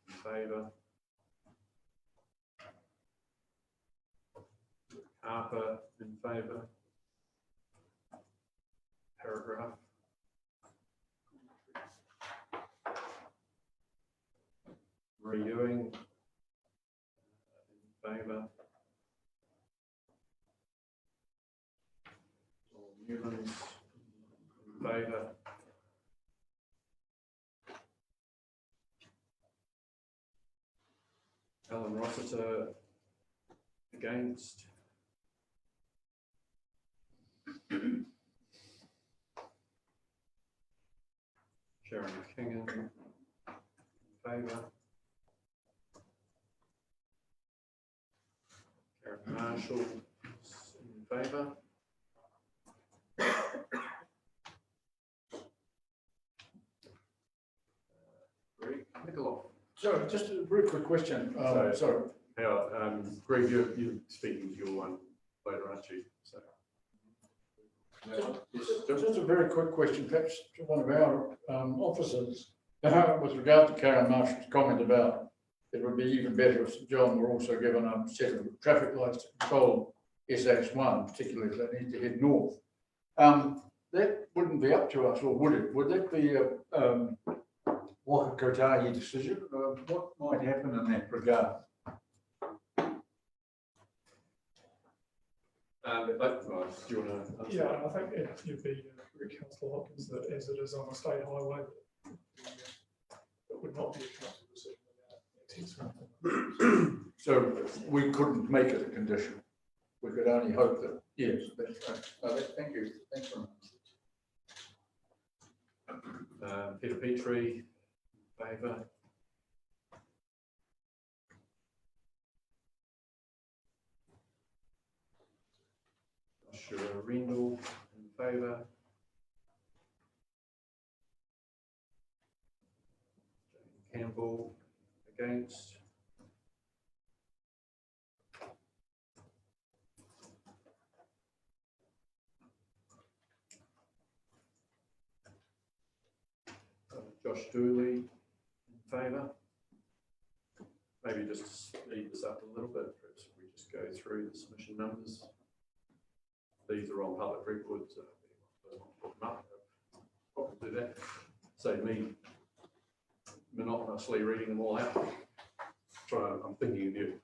in favour. Harper, in favour. Paragraph. Marie Ewing, in favour. Paul Newlands, in favour. Alan Rossiter, against. Sharon Kingan, in favour. Karen Marshall, in favour. Greg Nicola. So just a very quick question. Sorry. Greg, you're speaking to your one later, aren't you? So. Just a very quick question, perhaps to one of our officers, with regard to Karen Marshall's comment about it would be even better if St John were also given a set of traffic lights to control SH1, particularly if they need to head north. That wouldn't be up to us, or would it? Would that be a Waka Kotahi decision? What might happen in that regard? Do you want to answer? Yeah, I think you'd be Councillor Hopkins that as it is on a state highway, it would not be a council decision without access. So we couldn't make it a condition. We could only hope that, yes, that's right. Thank you. Thanks very much. Peter Petrie, in favour. Joshua Rendell, in favour. Jane Campbell, against. Josh Dooley, in favour. Maybe just to speed this up a little bit, perhaps we just go through the submission numbers. These are on public records. Put them up. I'll do that. Save me monotonously reading them all out. I'm thinking of you.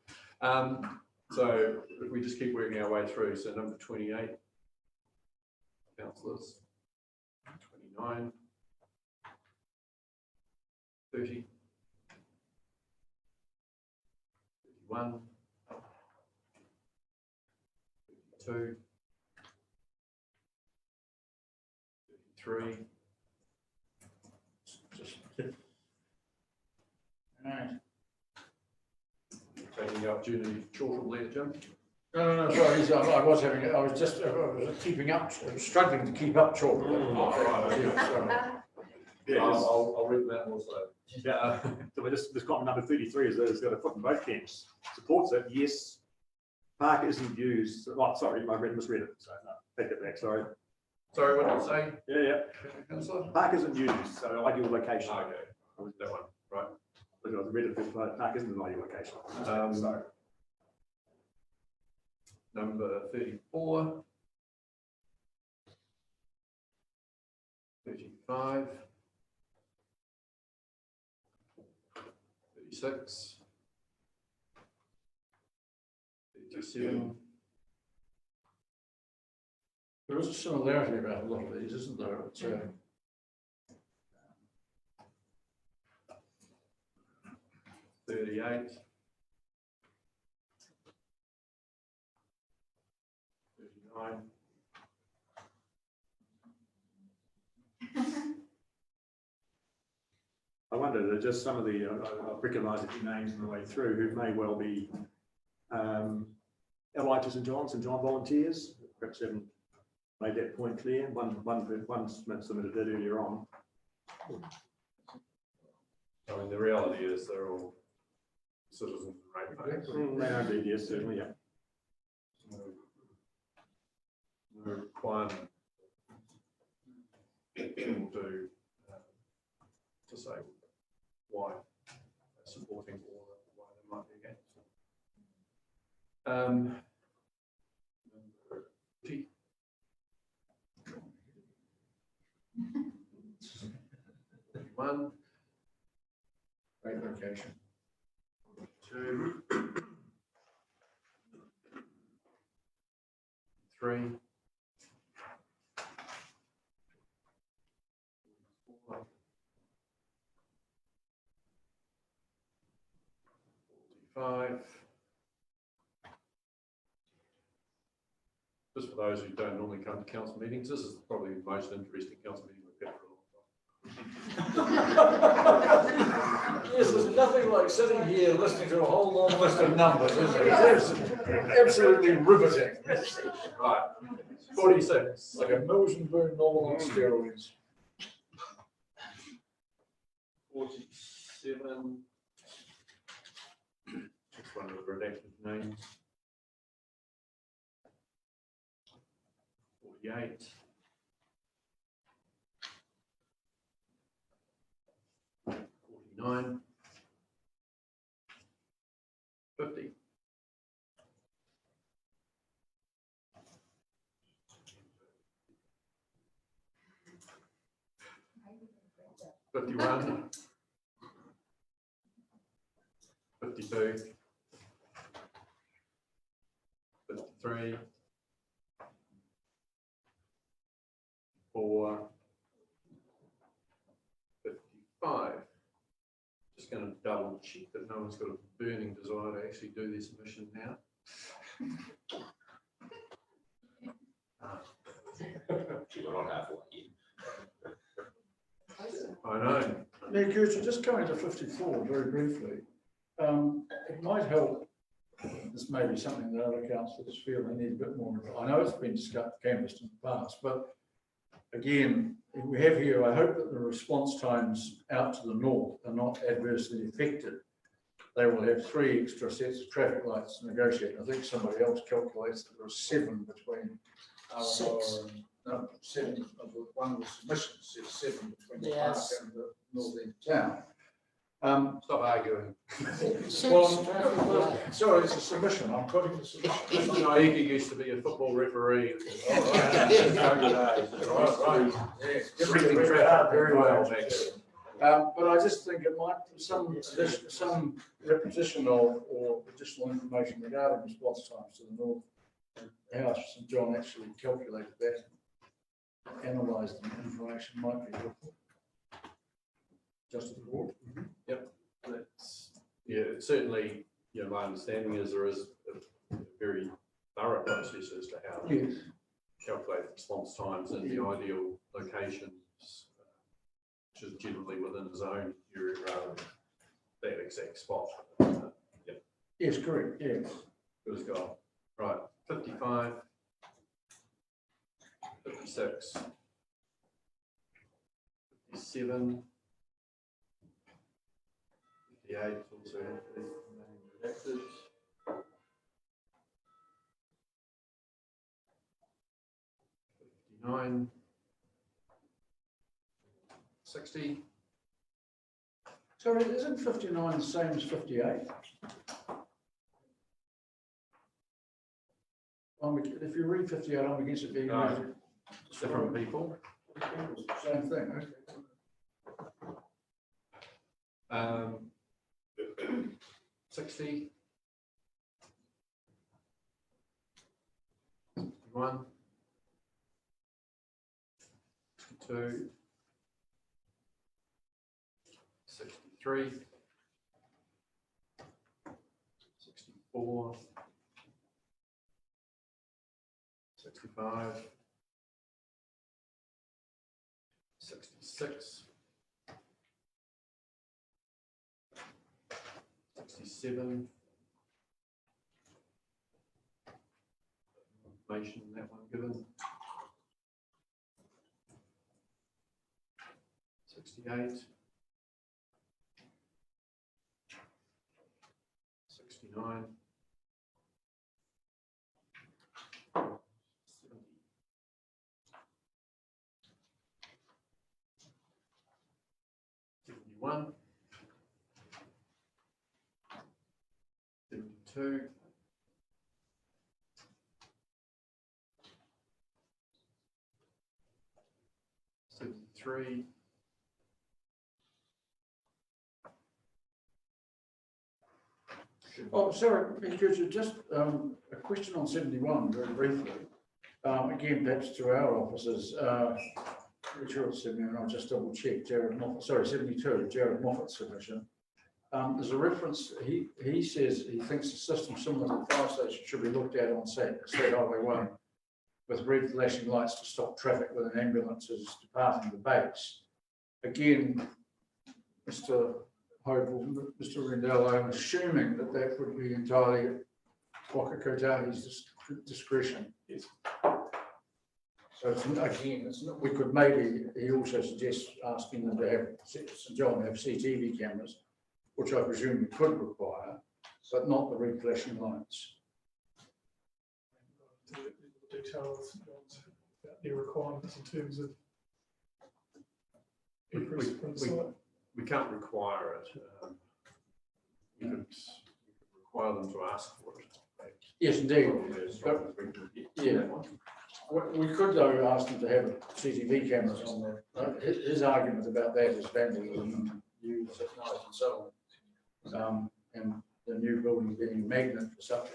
So if we just keep working our way through, so number 28, councillors, 29, 30, 31, 32, 33. Right. Taking the opportunity to chortle there, Jim. No, sorry. I was keeping up, struggling to keep up chalk. I'll read that also. Yeah, so this column number 33 is it's got a foot in both camps. Supports it, yes. Park isn't used. Oh, sorry, I misread it. So no, take it back. Sorry. Sorry, what did you say? Yeah. Councillor? Park isn't used, so ideal location. Okay, that one, right. Look, I read it. Park isn't an ideal location. So number 34, 35, 36, 37. There is a similarity about a lot of these, isn't there? It's, 38, 39, I wonder that just some of the I've recognised a few names on the way through who may well be allied to St John volunteers. Perhaps haven't made that point clear. One submitted it earlier on. I mean, the reality is they're all citizens of ratepayers. They are indeed, yes, certainly, yeah. No requirement people do to say why they're supporting or why they might be against. Number 40. One. great location. 2, 3, 4, 45. Just for those who don't normally come to council meetings, this is probably the most interesting council meeting we've had for a long time. Yes, there's nothing like sitting here listening to a whole long list of numbers, is there? It's absolutely riveting. Right, 46. Like a Milsenberg novel on steroids. 47. Just one with redacted names. 48. 49. 50. 51. 52. 53. 4. 55. Just going to double check that no one's got a burning desire to actually do this mission now. We're not halfway yet. I know. Now, Gertrude, just coming to 54 very briefly, it might help. This may be something that other councillors feel they need a bit more. I know it's been discussed, canvassed in the past, but again, we have here, I hope that the response times out to the north are not adversely affected. They will have 3 extra sets of traffic lights to negotiate. I think somebody else calculates that there are 7 between Awamoa and, no, 7 of the, one of the submissions says 7 between the park and the north end of town. Stop arguing. Well, sorry, it's a submission. I'm quoting the submission. Mr. Naiki used to be a football referee. Reading traffic very well. But I just think it might some repetition or additional information regarding response times to the north. How St John actually calculated that, analysed the information might be helpful. Just a thought. Yep. That's, yeah, certainly, you know, my understanding is there is a very thorough process as to how to calculate response times in the ideal locations, which is generally within a zone area rather than that exact spot. Yep. Yes, correct. Yes. Good as gold. Right. 55. 56. 57. 58 also have the name redacted. 59. 60. Sorry, isn't 59 the same as 58? If you read 58, I'm against it being Different people. Same thing. Okay. 60. 61. 62. 63. 64. 65. 66. 67. Information in that one given. 68. 69. 71. 72. 73. Oh, sorry, Richard, just a question on 71 very briefly. Again, perhaps to our officers. Richard 71, I'll just double check. Jared Moffat, sorry, 72, Jared Moffat's submission. There's a reference, he says he thinks a system similar to the fire station should be looked at on State Highway 1 with red flashing lights to stop traffic when an ambulance is departing the base. again, Mr. Hope, or Mr. Rendell, I'm assuming that that would be entirely Waka Kotahi's discretion. Yes. So it's, again, it's not, we could maybe, he also suggests asking them to have, St John have CTV cameras, which I presume we could require, but not the reflashing lights. The details about their requirements in terms of inference from the site. We can't require it. We could require them to ask for it. Yes, indeed. But, Yeah. We could though ask them to have CCTV cameras on there. His argument about that is vandalism, use at night and so on. And the new building being a magnet for such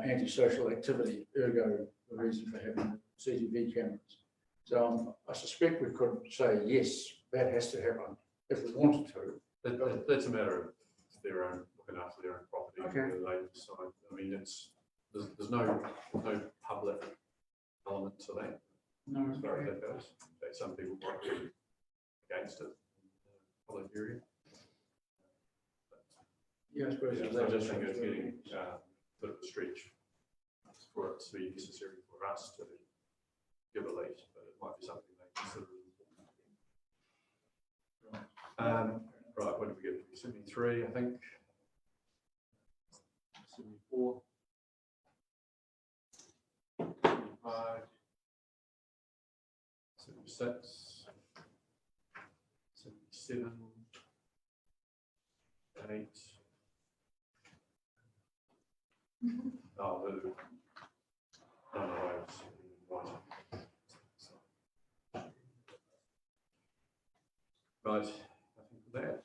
antisocial activity, ergo the reason for having CCTV cameras. So I suspect we could say, yes, that has to happen if we wanted to. that's a matter of their own, looking after their own property. Okay. They decide. I mean, there's no public element to that. No, As far as that goes. In fact, some people might be against it in the public area. yeah, I suppose. Yeah, I just think it's getting a bit of a stretch for it to be necessary for us to give a lease, but it might be something they consider important. Right, what did we get? 73, I think. 74. 75. 76. 77. 8. Oh, the, no, it's right, I think that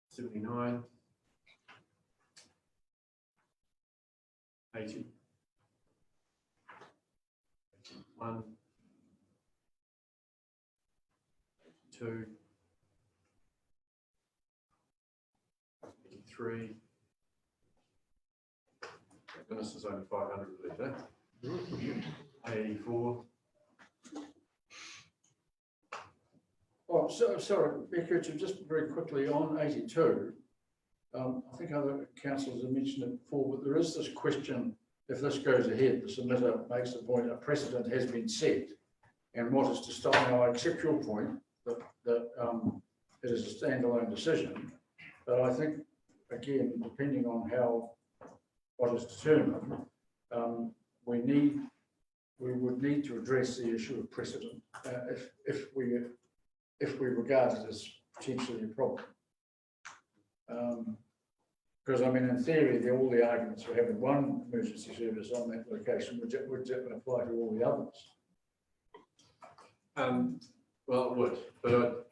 79, 80, 81, 82, 83. Goodness, there's only 500 of these, eh? 84. Oh, so, sorry, Becca, just very quickly on 82, I think other councillors have mentioned it before, but there is this question, if this goes ahead, the submitter makes the point, a precedent has been set, and what is to stop, now I accept your point, that it is a standalone decision, but I think, again, depending on what is determined, we would need to address the issue of precedent if we regard it as potentially a problem. Because I mean, in theory, all the arguments for having one emergency service on that location would apply to all the others. Well, it would, but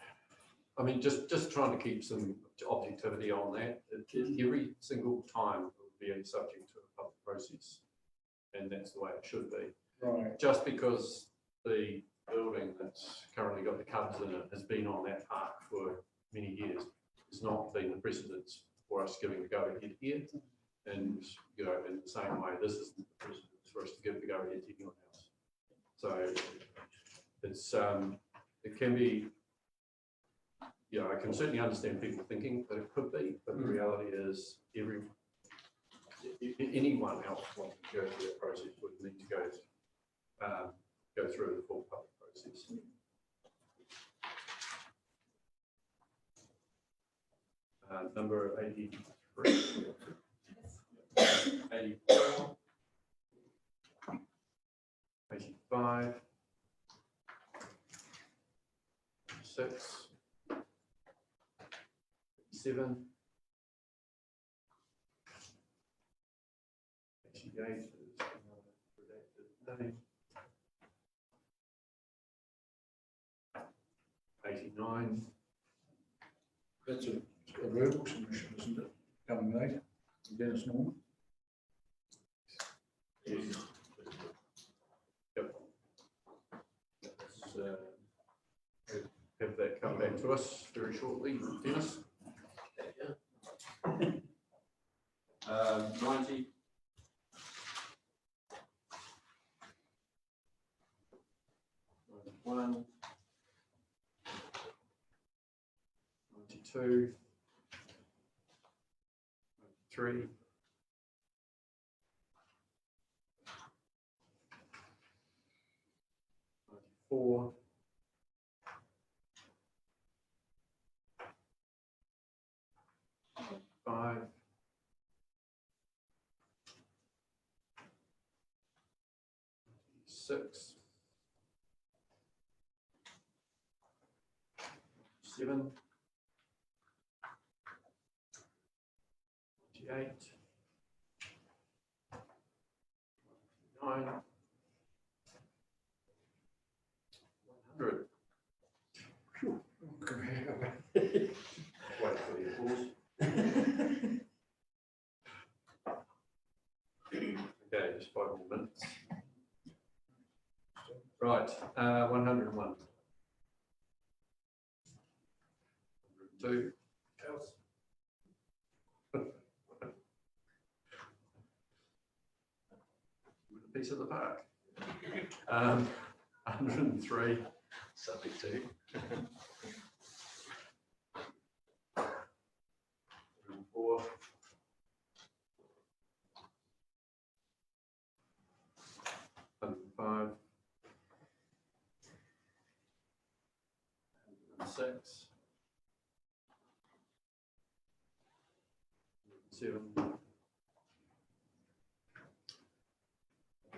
I mean, just trying to keep some objectivity on that. Every single time it would be subject to a public process, and that's the way it should be. Right. Just because the building that's currently got the cubs in it has been on that park for many years, it's not been the precedence for us giving the go-ahead here. And, you know, in the same way, this is the precedence for us to give the go-ahead to anyone else. So it's, it can be, you know, I can certainly understand people thinking that it could be, but the reality is anyone else wanting to go through that process would need to go through the full public process. Number 83, 84, 85, 6, 7, 88 is another redacted name. 89. That's a verbal submission, isn't it? Coming later, Dennis Norman. Yes. Yep. Let's have that come back to us very shortly, Dennis. 90. 91. 92, 93, 94, 5, 6, 7, 28, 9, 100. Wait for the applause. Okay, just 5 more minutes. Right, 101. 102. A piece of the park. 103. Subject to. 104. 105. 106. 7.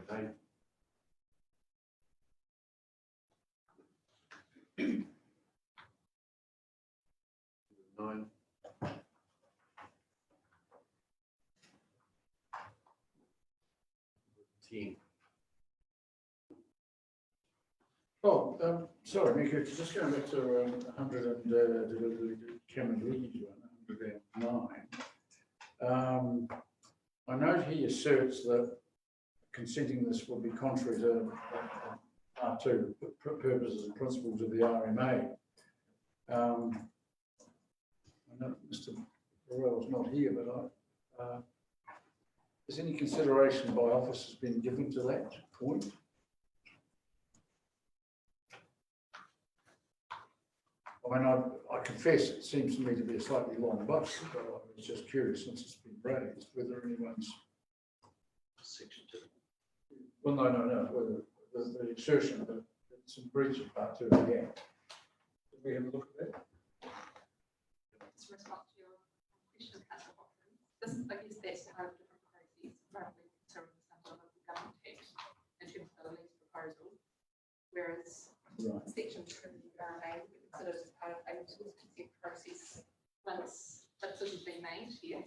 8. 9. 10. Oh, sorry, Nico, just going back to 100 and Cameron Leakey's one, 109. I note he asserts that consenting this will be contrary to part 2 purposes and principles of the RMA. I know Mr. Burrell's not here, but has any consideration by officers been given to that point? I mean, I confess it seems to me to be a slightly long bus, but I was just curious since it's been raised whether anyone's. Section 2. Well, no, whether the assertion that it's in breach of part 2 of the Act. Did we have a look at that? This response to your question, Councillor Hopkins. This, I guess, that's how different processes currently considering some sort of government tax in terms of the lease proposal, whereas section 2 of the RMA will be considered as part of a resource consent process once a decision's been made here.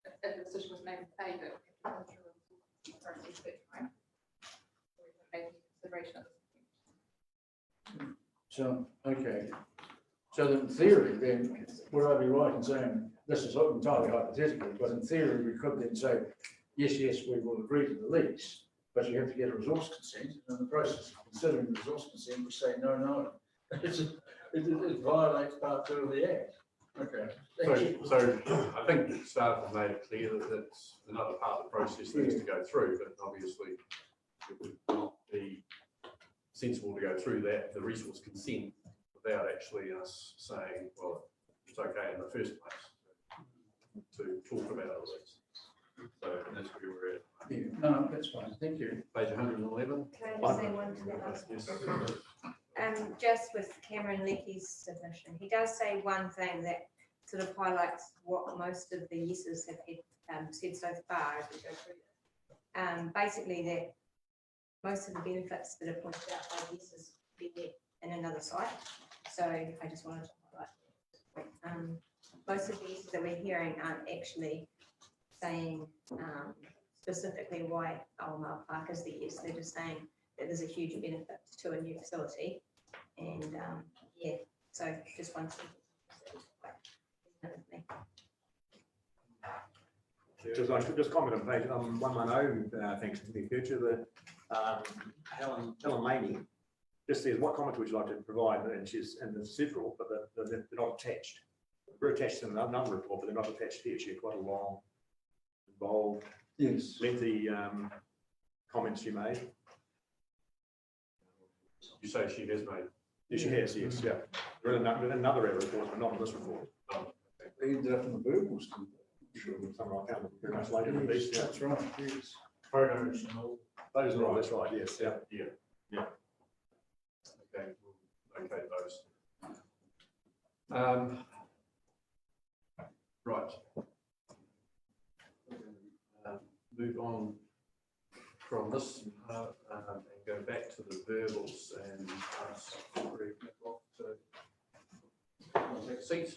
If the decision was made in favour, we have to go through a resource consent process that time. We haven't made any consideration at this point. So, okay. So in theory, then, would I be right in saying, this is entirely hypothetical, but in theory, we could then say, yes, we will agree to the lease, but you have to get a resource consent, and in the process of considering the resource consent, we say, no. It violates part 2 of the Act. Okay. So I think staff have made it clear that that's another part of the process that needs to go through, but obviously it would not be sensible to go through that, the resource consent, without actually us saying, well, it's okay in the first place to talk about this. So that's where we're at. Yeah, no, that's fine. Thank you. Page 111. Can I just say one to that last Yes. just with Cameron Leakey's submission, he does say one thing that sort of highlights what most of the yeses have said so far as we go through this. Basically, that most of the benefits that are pointed out by yeses be met in another site. So I just wanted to highlight that. Most of the yeses that we're hearing aren't actually saying specifically why Awamoa Park is the yes. They're just saying that there's a huge benefit to a new facility. And yeah, so just one sentence. I should just comment on page 110, thanks to the future, Helen Mamie just says, what comment would you like to provide? And there's several, but they're not attached. We're attached in another report, but they're not attached here. She had quite a long, involved, lengthy comments she made. You say she has made Yes, she has, yes, yeah. There is another area report, but not in this report. Leave that in the verbals. Sure, some I can't very much later in these, yeah. That's right, yes. Photos and all. Those are all, that's right, yes, yeah. Okay, we'll locate those. Right. Move on from this and go back to the verbals and ask Greg Matlock to take a seat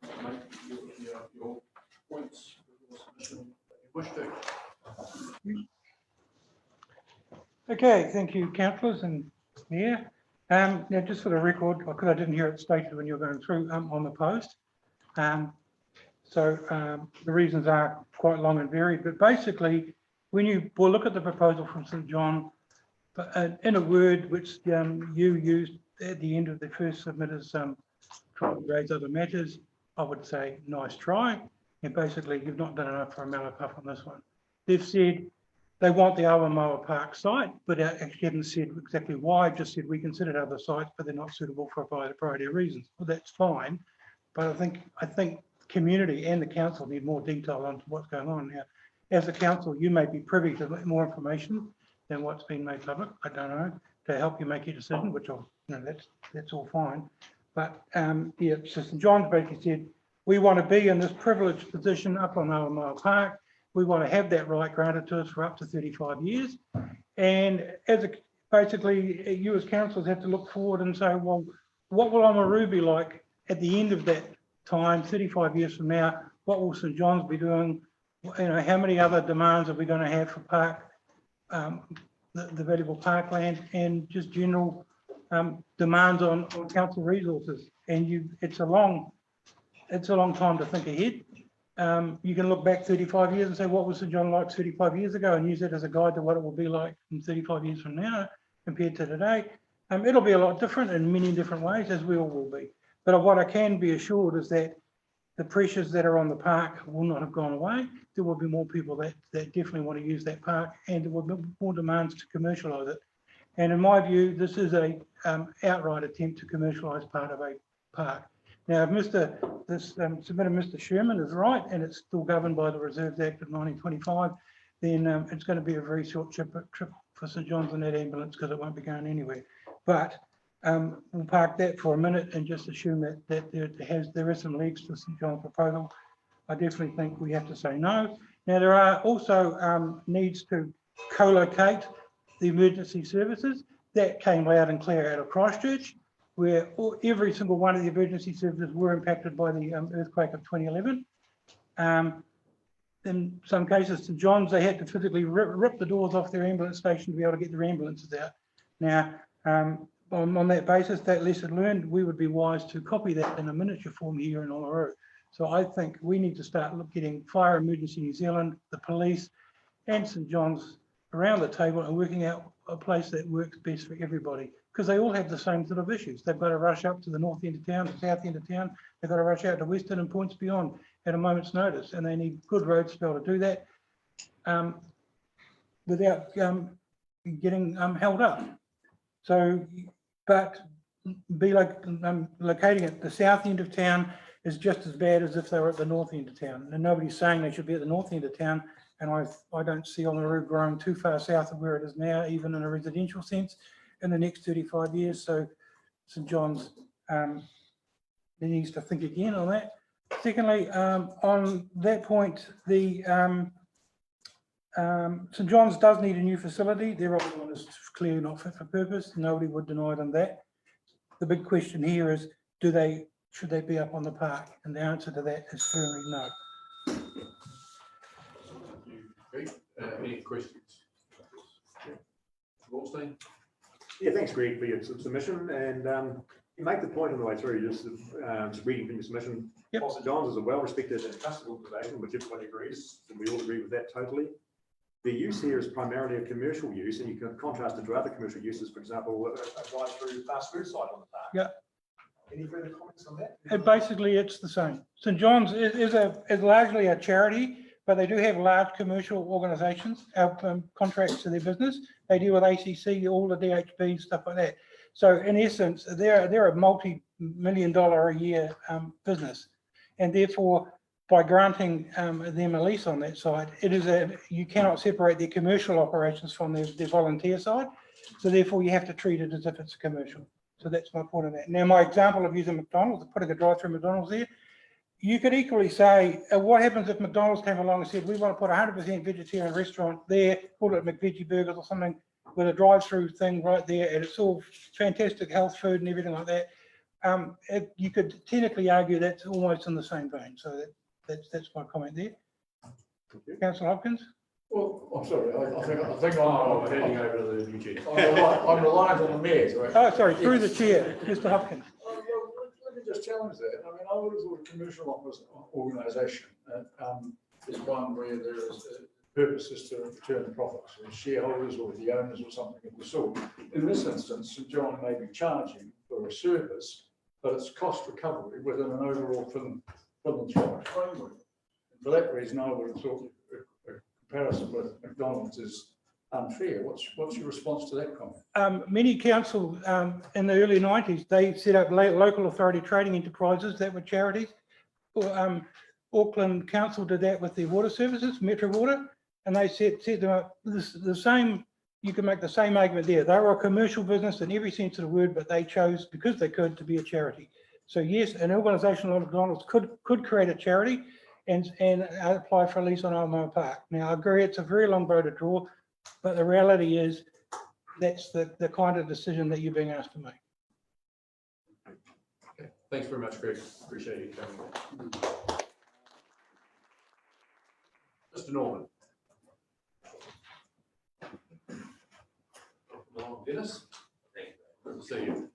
and make your points, your submission that you wish to. Okay, thank you, councillors and Mayor. Now, just for the record, because I didn't hear it stated when you were going through, on the post. The reasons are quite long and varied, but basically, when you look at the proposal from St John, in a word which you used at the end of the first submitters, trying to raise other matters, I would say nice try. And basically, you've not done enough for a Malapuff on this one. They've said they want the Awamoa Park site, but actually haven't said exactly why, just said we considered other sites, but they're not suitable for a variety of reasons. Well, that's fine, but I think community and the council need more detail on what's going on now. As a council, you may be privy to more information than what's been made public, I don't know, to help you make your decision, which that's all fine. But yeah, so St John's basically said, we want to be in this privileged position up on Awamoa Park. We want to have that right granted to us for up to 35 years. And basically, you as councillors have to look forward and say, well, what will Oamaru be like at the end of that time, 35 years from now? What will St John's be doing? You know, how many other demands are we going to have for park, the valuable parkland, and just general demands on council resources? And it's a long time to think ahead. You can look back 35 years and say, what was St John like 35 years ago, and use that as a guide to what it will be like in 35 years from now compared to today. It'll be a lot different in many different ways, as we all will be. But what I can be assured is that the pressures that are on the park will not have gone away. There will be more people that definitely want to use that park, and there will be more demands to commercialise it. And in my view, this is a outright attempt to commercialise part of a park. Now, if submitter Mr. Sherman is right, and it's still governed by the Reserves Act of 1925, then it's going to be a very short trip for St John's in that ambulance, because it won't be going anywhere. But we'll park that for a minute and just assume that there is some legs to St John's proposal. I definitely think we have to say no. Now, there are also needs to co-locate the emergency services. That came loud and clear out of Christchurch, where every single one of the emergency services were impacted by the earthquake of 2011. In some cases, St John's, they had to physically rip the doors off their ambulance station to be able to get their ambulances out. Now, on that basis, that lesson learned, we would be wise to copy that in a miniature form here in Oamaru. So I think we need to start getting Fire Emergency New Zealand, the police, and St John's around the table and working out a place that works best for everybody, because they all have the same sort of issues. They've got to rush up to the north end of town, the south end of town. They've got to rush out to Western and points beyond at a moment's notice, and they need good roads to be able to do that without getting held up. So, but be like locating at the south end of town is just as bad as if they were at the north end of town. And nobody's saying they should be at the north end of town. And I don't see Oamaru growing too far south of where it is now, even in a residential sense, in the next 35 years. So St John's needs to think again on that. Secondly, on that point, the St John's does need a new facility. Their old one is clearly not fit for purpose. Nobody would deny them that. The big question here is, should they be up on the park? And the answer to that is firmly no. Any questions? Goldstein? Yeah, thanks, Greg, for your submission. And you make the point on the way through, just reading from your submission. Yep. St John's is a well-respected and trusted organisation, which everybody agrees, and we all agree with that totally. The use here is primarily a commercial use, and you can contrast it to other commercial uses, for example, a drive-through fast food site on the park. Yeah. Any further comments on that? And basically, it's the same. St John's is largely a charity, but they do have large commercial organisations, contracts to their business. They deal with ACC, all the DHB, stuff like that. So in essence, they're a multi-million-dollar a year business. And therefore, by granting them a lease on that side, you cannot separate their commercial operations from their volunteer side. So therefore, you have to treat it as if it's a commercial. So that's my point on that. Now, my example of using McDonald's, putting a drive-through McDonald's there, you could equally say, what happens if McDonald's came along and said, we want to put a 100% vegetarian restaurant there, call it McVeggie Burgers or something, with a drive-through thing right there, and it's all fantastic health food and everything like that. You could technically argue that's almost in the same vein. So that's my comment there. Councillor Hopkins? Well, I'm sorry, I think I'm handing over to the new chair. I'm reliant on the mayor. Sorry. Oh, sorry, through the chair, Mr. Hopkins. Well, let me just challenge that. I mean, I would have thought a commercial organisation is one where there is purpose is to return profits, or shareholders or the owners or something of the sort. In this instance, St John may be charging for a service, but it's cost recovery within an overall philanthropic framework. And for that reason, I would have thought a comparison with McDonald's is unfair. What's your response to that comment? Many councils in the early 90s, they set up local authority trading enterprises that were charities. Auckland Council did that with their water services, Metro Water, and they set them up the same. You can make the same argument there. They were a commercial business in every sense of the word, but they chose, because they could, to be a charity. So yes, an organisation like McDonald's could create a charity and apply for a lease on Awamoa Park. Now, I agree it's a very long bow to draw, but the reality is that's the kind of decision that you're being asked to make. Okay. Thanks very much, Greg. Appreciate you coming. Mr. Norman. Dennis? Good to see you.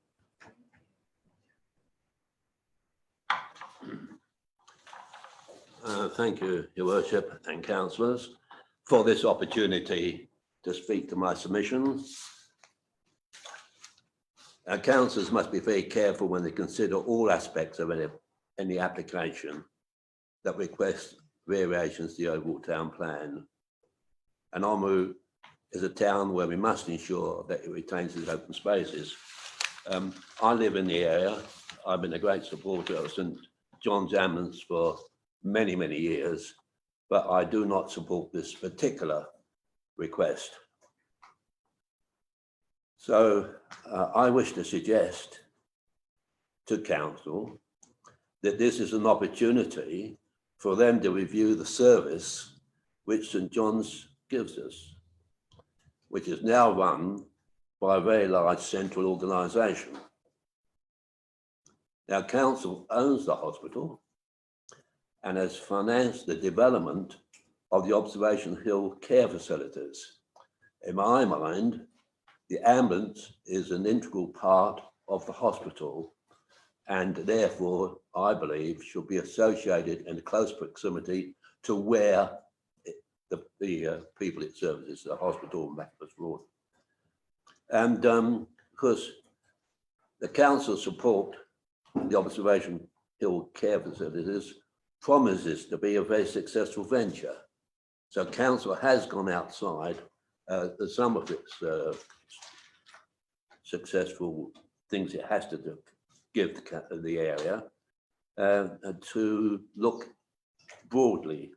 Thank you, Your Worship and councillors, for this opportunity to speak to my submission. Our councillors must be very careful when they consider all aspects of any application that requests variations to the overall town plan. And Omu is a town where we must ensure that it retains its open spaces. I live in the area. I've been a great supporter of St John's Ambulance for many, many years, but I do not support this particular request. So I wish to suggest to council that this is an opportunity for them to review the service which St John's gives us, which is now run by a very large central organisation. Now, council owns the hospital and has financed the development of the Observation Hill care facilities. In my mind, the ambulance is an integral part of the hospital and therefore, I believe, should be associated in close proximity to where the people it services, the hospital, Macbeth Road. And because the council support the Observation Hill care facilities promises to be a very successful venture. So council has gone outside some of its successful things it has to do, give the area to look broadly.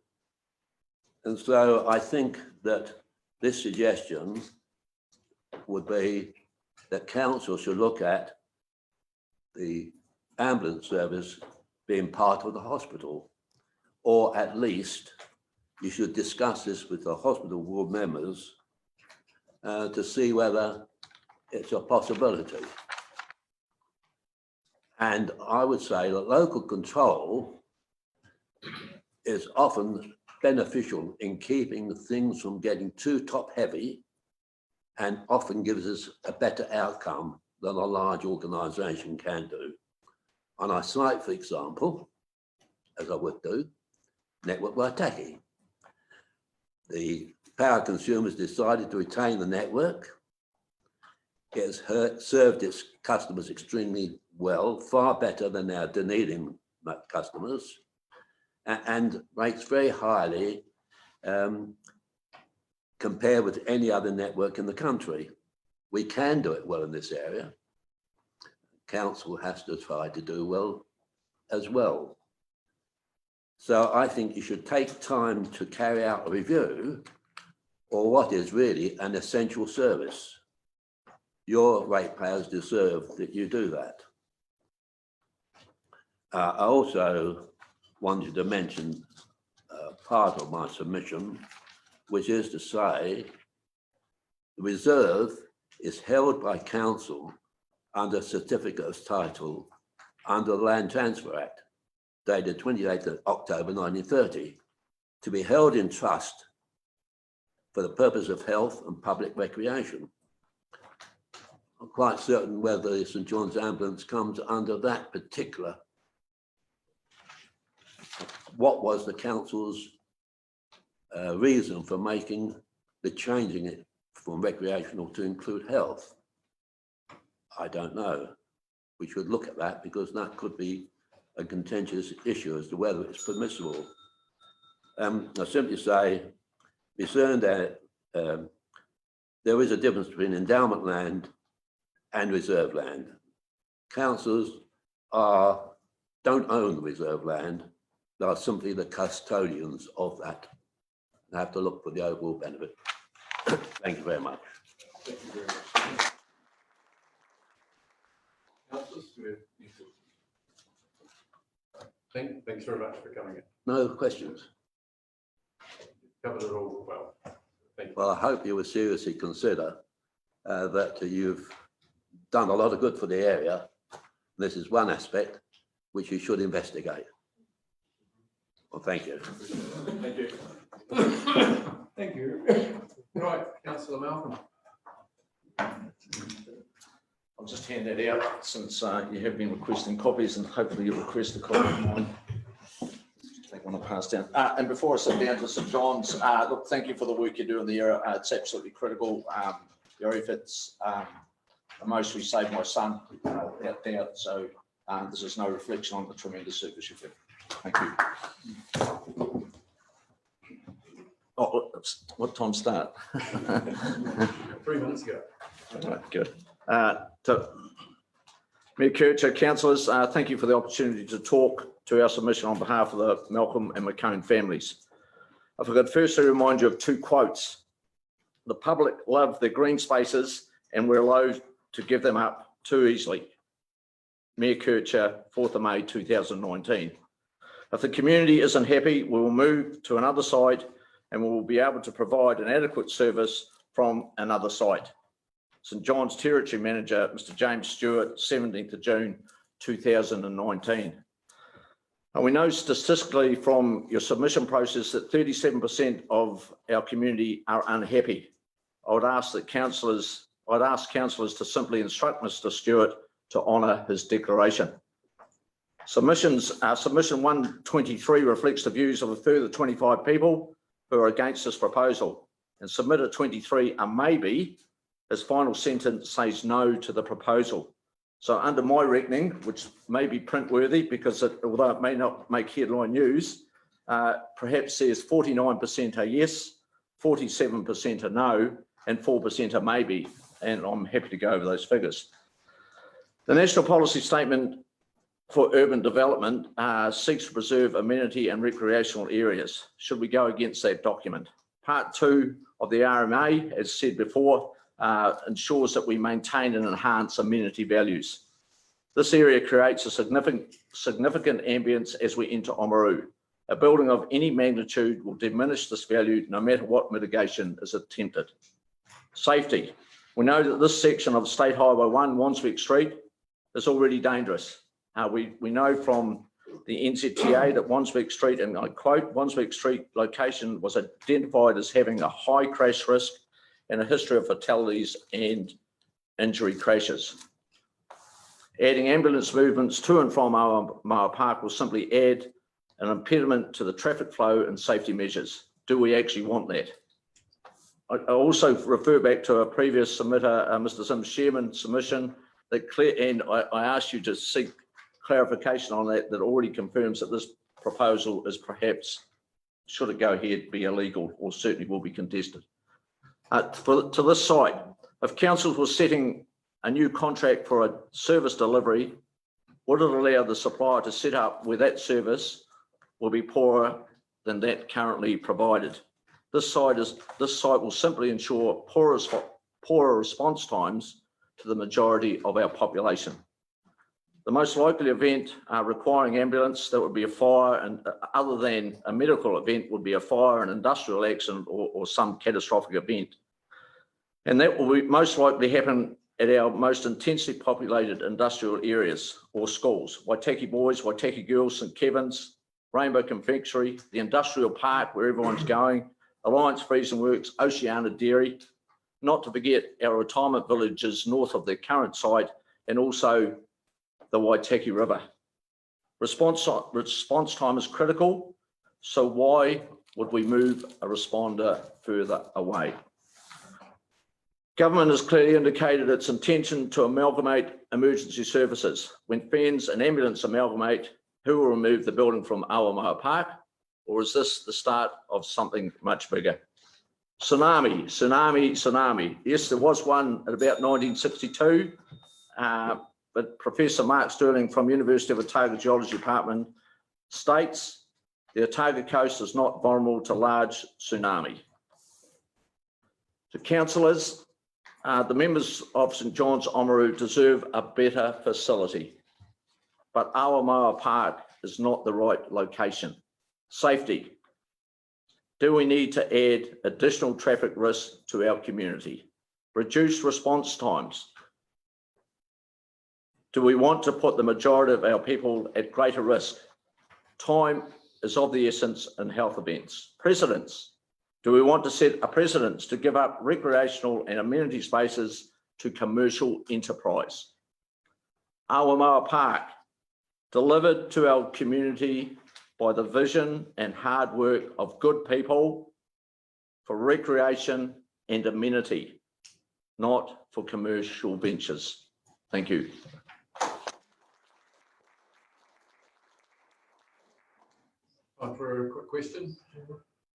And so I think that this suggestion would be that council should look at the ambulance service being part of the hospital, or at least you should discuss this with the hospital board members to see whether it's a possibility. And I would say that local control is often beneficial in keeping things from getting too top heavy and often gives us a better outcome than a large organisation can do. And I cite, for example, as I would do, Network Waitaki. The power consumers decided to retain the network. It has served its customers extremely well, far better than our Dunedin customers, and rates very highly compared with any other network in the country. We can do it well in this area. council has to try to do well as well. So I think you should take time to carry out a review or what is really an essential service. Your ratepayers deserve that you do that. I also wanted to mention part of my submission, which is to say the reserve is held by council under certificate of title under the Land Transfer Act, dated 28th of October 1930, to be held in trust for the purpose of health and public recreation. I'm quite certain whether the St John's Ambulance comes under that particular. What was the council's reason for making the changing it from recreational to include health? I don't know. We should look at that because that could be a contentious issue as to whether it's permissible. I simply say, discern that there is a difference between endowment land and reserve land. Councils don't own the reserve land. They are simply the custodians of that. They have to look for the overall benefit. Thank you very much. Thank you very much. Councillors, thanks very much for coming in. No questions. Covered it all well. Thank you. Well, I hope you will seriously consider that you've done a lot of good for the area. This is one aspect which you should investigate. Well, thank you. Thank you. Thank you. Right, Councillor Malcolm. I'll just hand that out since you have been requesting copies and hopefully you'll request a copy of mine. Take one and pass down. And before I sit down to St John's, look, thank you for the work you do in the area. It's absolutely critical. Your efforts mostly saved my son without doubt. So this is no reflection on the tremendous service you do. Thank you. Oh, what time start? 3 minutes ago. Right, good. So, Mayor Kircher, councillors, thank you for the opportunity to talk to our submission on behalf of the Malcolm and McCone families. I forgot first to remind you of two quotes. The public love their green spaces and we're allowed to give them up too easily. Mayor Kircher, 4th of May 2019. If the community isn't happy, we will move to another site and we will be able to provide an adequate service from another site. St John's Territory Manager, Mr James Stewart, 17th of June 2019. And we know statistically from your submission process that 37% of our community are unhappy. I'd ask councillors to simply instruct Mr Stewart to honour his declaration. Submission 123 reflects the views of a further 25 people who are against this proposal, and submitted 23 are maybe. His final sentence says no to the proposal. So under my reckoning, which may be print-worthy because although it may not make headline news, perhaps says 49% are yes, 47% are no, and 4% are maybe. And I'm happy to go over those figures. The National Policy Statement for Urban Development seeks to preserve amenity and recreational areas. Should we go against that document? Part 2 of the RMA, as said before, ensures that we maintain and enhance amenity values. This area creates a significant ambience as we enter Oamaru. A building of any magnitude will diminish this value no matter what mitigation is attempted. Safety. We know that this section of State Highway 1, Wandsbeck Street, is already dangerous. We know from the NZTA that Wandsbeck Street, and I quote, Wandsbeck Street location was identified as having a high crash risk and a history of fatalities and injury crashes. Adding ambulance movements to and from Awamoa Park will simply add an impediment to the traffic flow and safety measures. Do we actually want that? I also refer back to a previous submitter, Mr. Sim's chairman submission, and I asked you to seek clarification on that already confirms that this proposal is perhaps, should it go ahead, be illegal or certainly will be contested. To this site, if councils were setting a new contract for a service delivery, would it allow the supplier to set up where that service will be poorer than that currently provided? This site will simply ensure poorer response times to the majority of our population. The most likely event requiring ambulance, that would be a fire, and other than a medical event, would be a fire, an industrial accident, or some catastrophic event. And that will most likely happen at our most intensely populated industrial areas or schools: Waitaki Boys, Waitaki Girls, St Kevin's, Rainbow Confectionery, the Industrial Park where everyone's going, Alliance Freezing Works, Oceana Dairy, not to forget our retirement villages north of the current site, and also the Waitaki River. Response time is critical, so why would we move a responder further away? Government has clearly indicated its intention to amalgamate emergency services. When fans and ambulance amalgamate, who will remove the building from Awamoa Park? Or is this the start of something much bigger? Tsunami. Yes, there was one at about 1962, but Professor Mark Sterling from University of Otago Geology Department states the Otago coast is not vulnerable to large tsunami. To councillors, the members of St John's Oamaru deserve a better facility, but Awamoa Park is not the right location. Safety. Do we need to add additional traffic risks to our community? Reduced response times. Do we want to put the majority of our people at greater risk? Time is of the essence in health events. Precedents. Do we want to set a precedent to give up recreational and amenity spaces to commercial enterprise? Awamoa Park, delivered to our community by the vision and hard work of good people for recreation and amenity, not for commercial ventures. Thank you. Time for a quick question.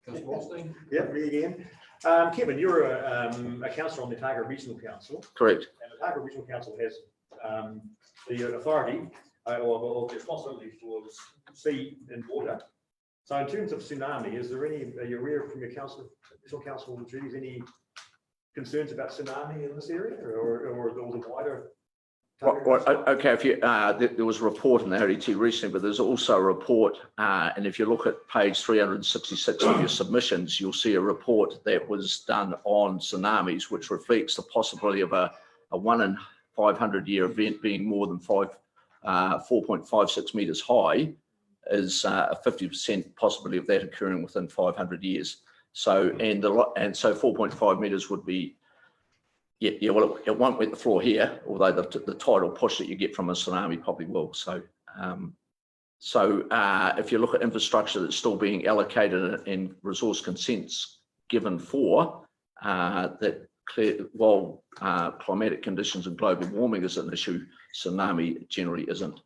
Councillor Wallstein. Yeah, me again. Kevin, you're a councillor on the Otago Regional Council. Correct. And the Otago Regional Council has the authority or the responsibility for sea and water. So in terms of tsunami, are you aware from your regional council duties any concerns about tsunami in this area or the wider? Okay, if you, there was a report in the RET recently, but there's also a report, and if you look at page 366 of your submissions, you'll see a report that was done on tsunamis, which reflects the possibility of a 1 in 500 year event being more than 4.56 metres high, is a 50% possibility of that occurring within 500 years. So, and so 4.5 metres would be, yeah, well, it won't wet the floor here, although the tidal push that you get from a tsunami probably will. So, if you look at infrastructure that's still being allocated and resource consents given for, while climatic conditions and global warming is an issue, tsunami generally isn't.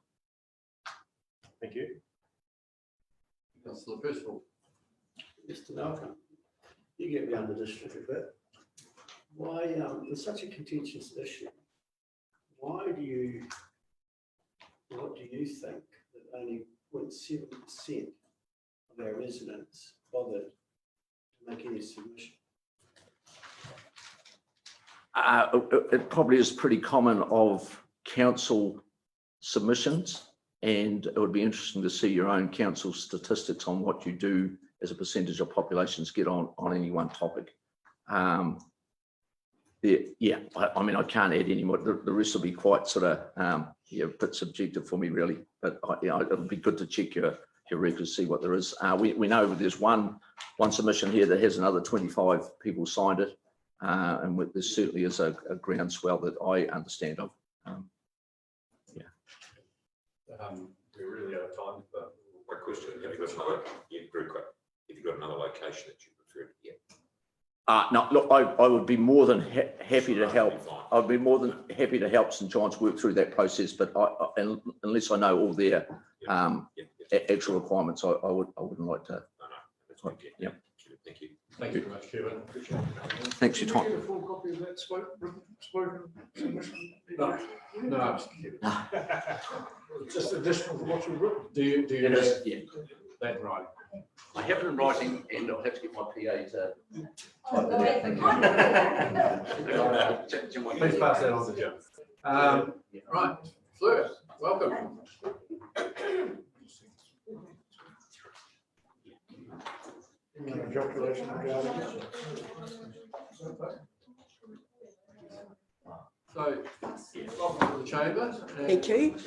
Thank you. Councillor Percival. Mr. Malcolm, you get me under district a bit. Why, it's such a contentious issue. What do you think that only 0.7% of our residents bothered to make any submission? It probably is pretty common of council submissions, and it would be interesting to see your own council statistics on what you do as a percentage of populations get on any one topic. Yeah, I mean, I can't add any more. The rest will be quite sort of a bit subjective for me, really. But it'll be good to check your records, see what there is. We know there's one submission here that has another 25 people signed it, and there certainly is a groundswell that I understand of. We're really out of time, but my question: have you got another location that you prefer to get? No, look, I would be more than happy to help. I'd be more than happy to help St John's work through that process, but unless I know all their actual requirements, I wouldn't like to. No, that's okay. Yeah. Thank you. Thank you very much, Kevin. Thanks for your time. Can we get a full copy of that spoken submission? No. Just additional to what you've written. Do you It have is, yeah. that in writing? I have it in writing and I'll have to get my PA to. Please pass that on to Jim. Right, Fleur, welcome. So, welcome to the chamber. Thank you.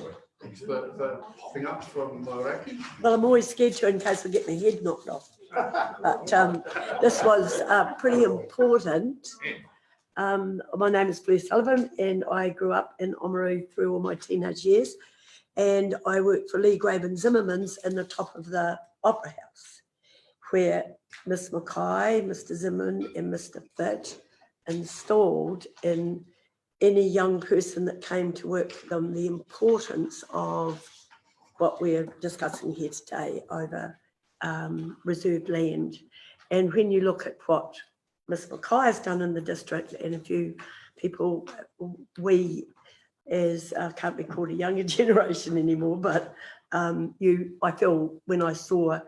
Thanks for popping up from Wairaki. Well, I'm always scared to in case I get my head knocked off. But this was pretty important. My name is Fleur Sullivan and I grew up in Oamaru through all my teenage years. And I worked for Lee Grave and Zimmerman's in the top of the Opera House, where Miss Mackay, Mr. Zimmerman and Mr. Fitt installed in any young person that came to work for them the importance of what we're discussing here today over reserved land. And when you look at what Miss Mackay has done in the district, and a few people, we as can't be called a younger generation anymore, but I feel when I saw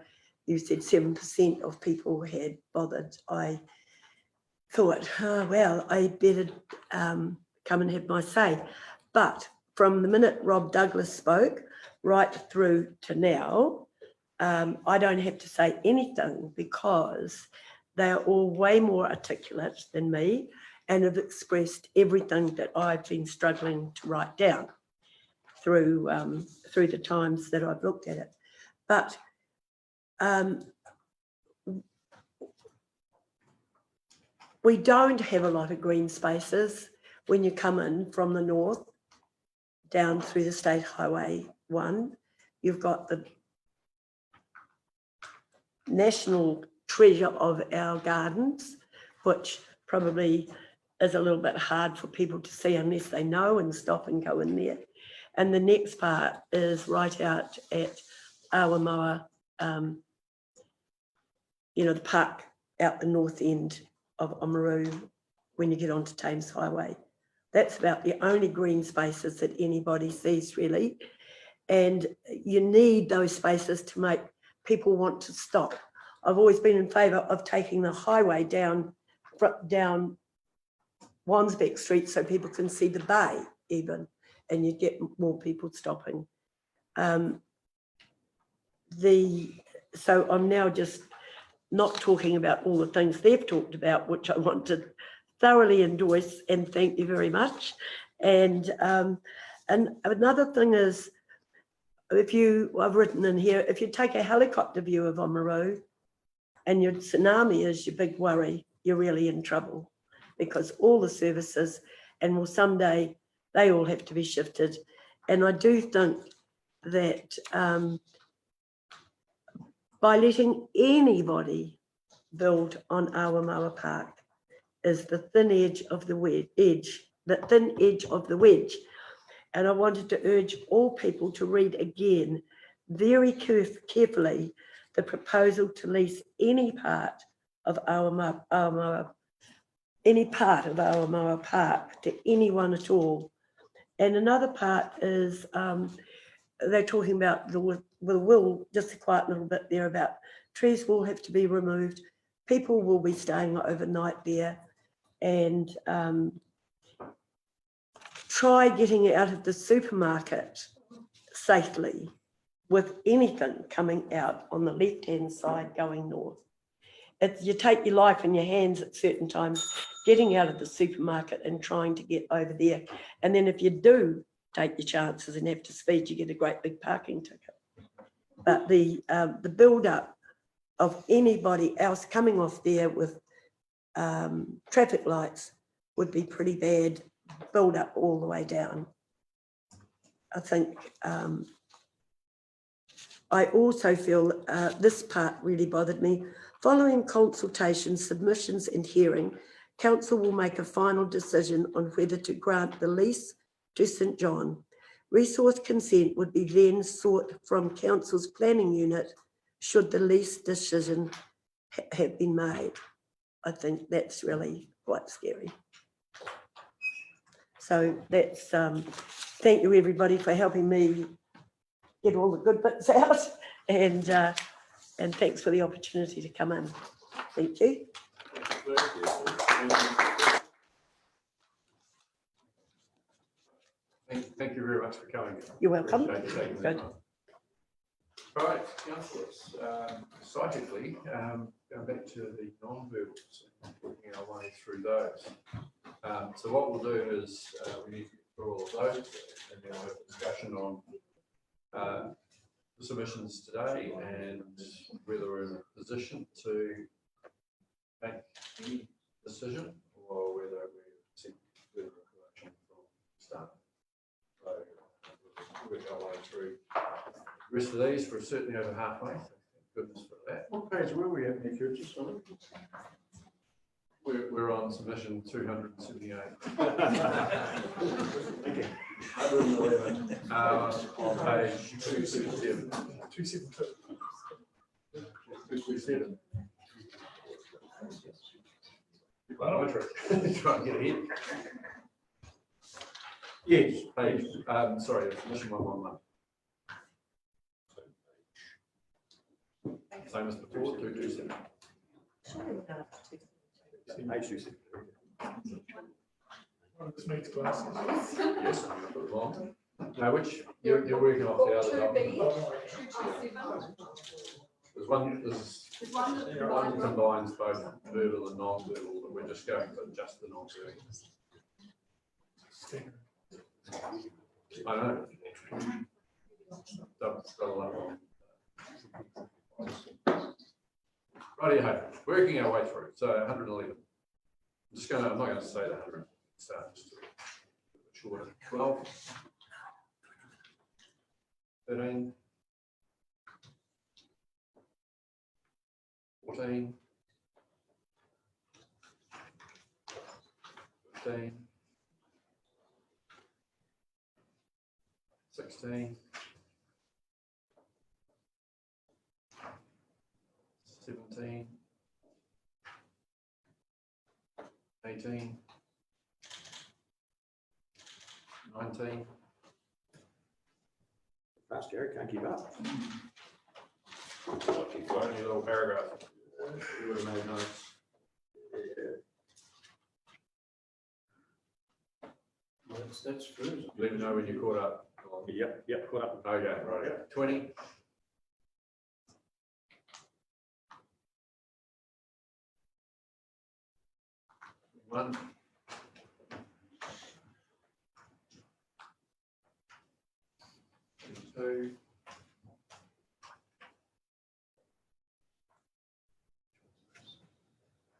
you said 7% of people had bothered, I thought, oh, well, I better come and have my say. But from the minute Rob Douglas spoke right through to now, I don't have to say anything because they're all way more articulate than me and have expressed everything that I've been struggling to write down through the times that I've looked at it. But we don't have a lot of green spaces when you come in from the north down through the State Highway 1. You've got the national treasure of our gardens, which probably is a little bit hard for people to see unless they know and stop and go in there. And the next part is right out at Awamoa, the park out the north end of Oamaru when you get onto Thames Highway. That's about the only green spaces that anybody sees really. And you need those spaces to make people want to stop. I've always been in favour of taking the highway down Wansbeck Street so people can see the bay even, and you get more people stopping. So I'm now just not talking about all the things they've talked about, which I want to thoroughly endorse and thank you very much. And another thing is, I've written in here, if you take a helicopter view of Oamaru and your tsunami is your big worry, you're really in trouble because all the services, and will someday, they all have to be shifted. And I do think that by letting anybody build on Awamoa Park is the thin edge of the wedge. And I wanted to urge all people to read again very carefully the proposal to lease any part of Awamoa Park to anyone at all. And another part is they're talking about will just a quiet little bit there about trees will have to be removed. People will be staying overnight there, and try getting out of the supermarket safely with anything coming out on the left-hand side going north. You take your life in your hands at certain times, getting out of the supermarket and trying to get over there. And then if you do take your chances and have to speed, you get a great big parking ticket. But the build-up of anybody else coming off there with traffic lights would be pretty bad, build up all the way down. I think I also feel this part really bothered me. Following consultation, submissions and hearing, Council will make a final decision on whether to grant the lease to St John. Resource consent would be then sought from Council's planning unit should the lease decision have been made. I think that's really quite scary. So that's, thank you everybody for helping me get all the good bits out, and thanks for the opportunity to come in. Thank you. Thank you very much for coming. You're welcome. Appreciate you taking the Good. time. All right, councillors, psychically, going back to the non-verbals, working our way through those. So what we'll do is we need to get through all of those, and then we'll have a discussion on the submissions today and whether we're in a position to make any decision or whether we're seeking further information from the start. So we'll work our way through the rest of these. We're certainly over halfway. Thank goodness for that. What page were we at, Nick? Just on it? We're on submission 278. Thank you. 111 on page 277. 272. 277. Try and get ahead. Yes. Page, sorry, submission 111. Same as before, 227. Page 277. This needs glasses. Yes, I'm going to put it on. Now, which you're working off the other document. 227. There's one combines both verbal and non-verbal, but we're just going for just the non-verbal. I know. Double up on. Righty-ho, working our way through. So 111. I'm not going to say the 100. Start just a shorter. 12. 13. 14. 15. 16. 17. 18. 19. Fast, Gary, can't keep up. Only a little paragraph. You would have made notes. That's good. Let me know when you're caught up. Yep, caught up. Okay, right. Yep. 20. 1. 2.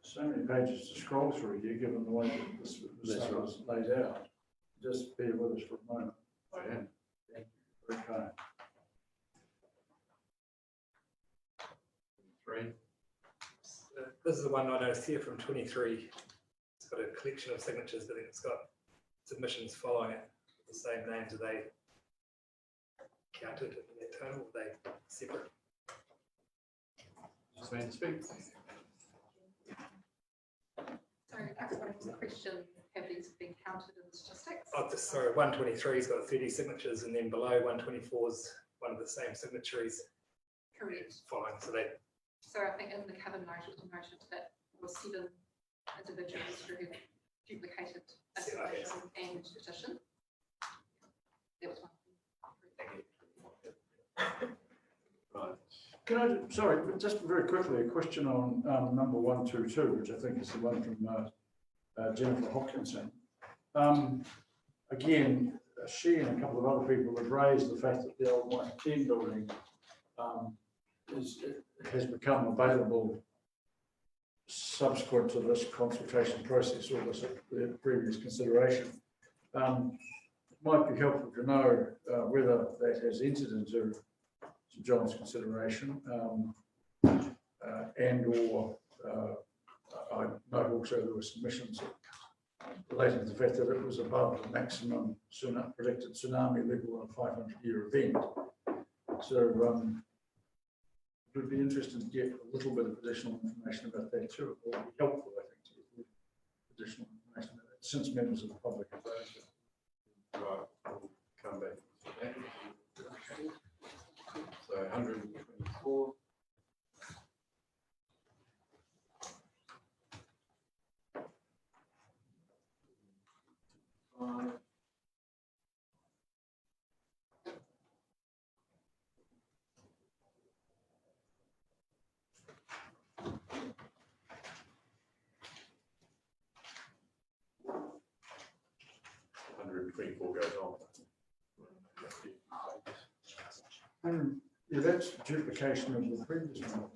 So many pages to scroll through here, given the way that this was laid out. Just bear with us for a moment. I am. Thank you. Very kind. 3. This is the one I noticed here from 23. It's got a collection of signatures, but then it's got submissions following it, the same names. Are they counted in that total? Or are they separate? Just need to speak. Sorry, Councillor, was the question, have these been counted in the statistics? Oh, sorry, 123's got 30 signatures, and then below 124's one of the same signatories Correct. following. So they. So I think in the cover note, it was noted that there were 7 individuals who had duplicated a submission and petition. There was one. Right. Can I, sorry, just very quickly, a question on number 122, which I think is the one from Jennifer Hopkinson. Again, she and a couple of other people have raised the fact that the old White 10 building has become available subsequent to this consultation process or this previous consideration. It might be helpful to know whether that has entered into St John's consideration and or I note also there were submissions relating to the fact that it was above the maximum predicted tsunami level on a 500-year event. So it would be interesting to get a little bit of additional information about that too. It would be helpful, I additional information, since members of the public have raised it. Right, we'll come back to that. So 124. Goes on. Yeah, that's duplication of the previous one.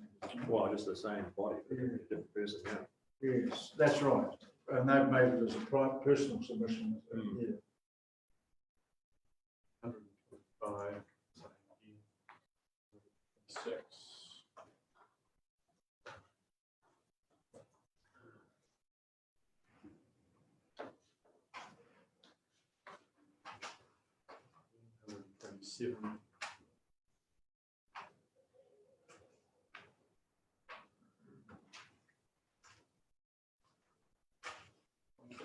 Well, just the same body, Yeah. different person, yeah. Yes, that's right. And they've made it as a private personal submission. Yeah. 125. 6. Seven.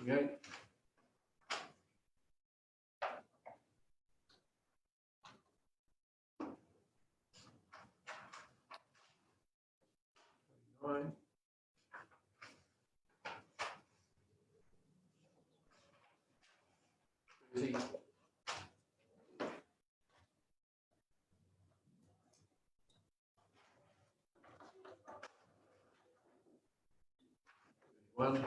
Okay. Nine. Thirty. 1.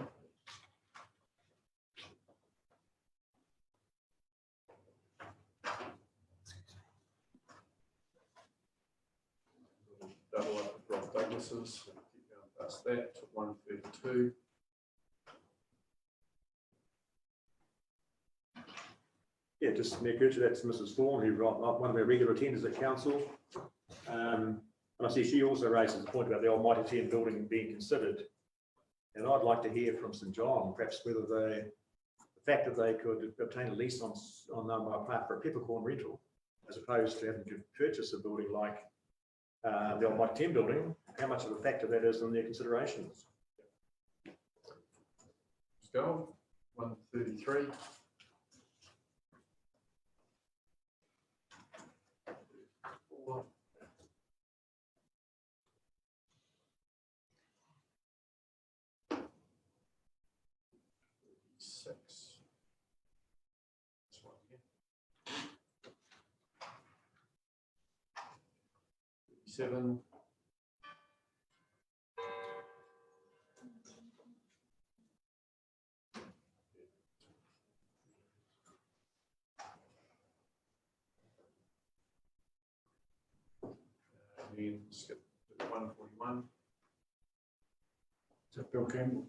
Double up with Rob Douglas's, keep going past that to 132. Yeah, just Mayor Kircher, that's Mrs. Thorne, who one of our regular attenders at council. And I see she also raises the point about the old Mighty 10 building being considered. And I'd like to hear from St John, perhaps whether the fact that they could obtain a lease on Awamoa Park for a peppercorn rental, as opposed to having to purchase a building like the old Mighty 10 building, how much of a factor that is in their considerations. Let's go. 133. 4. 6. This one here. 37. 141. Is that Bill Campbell?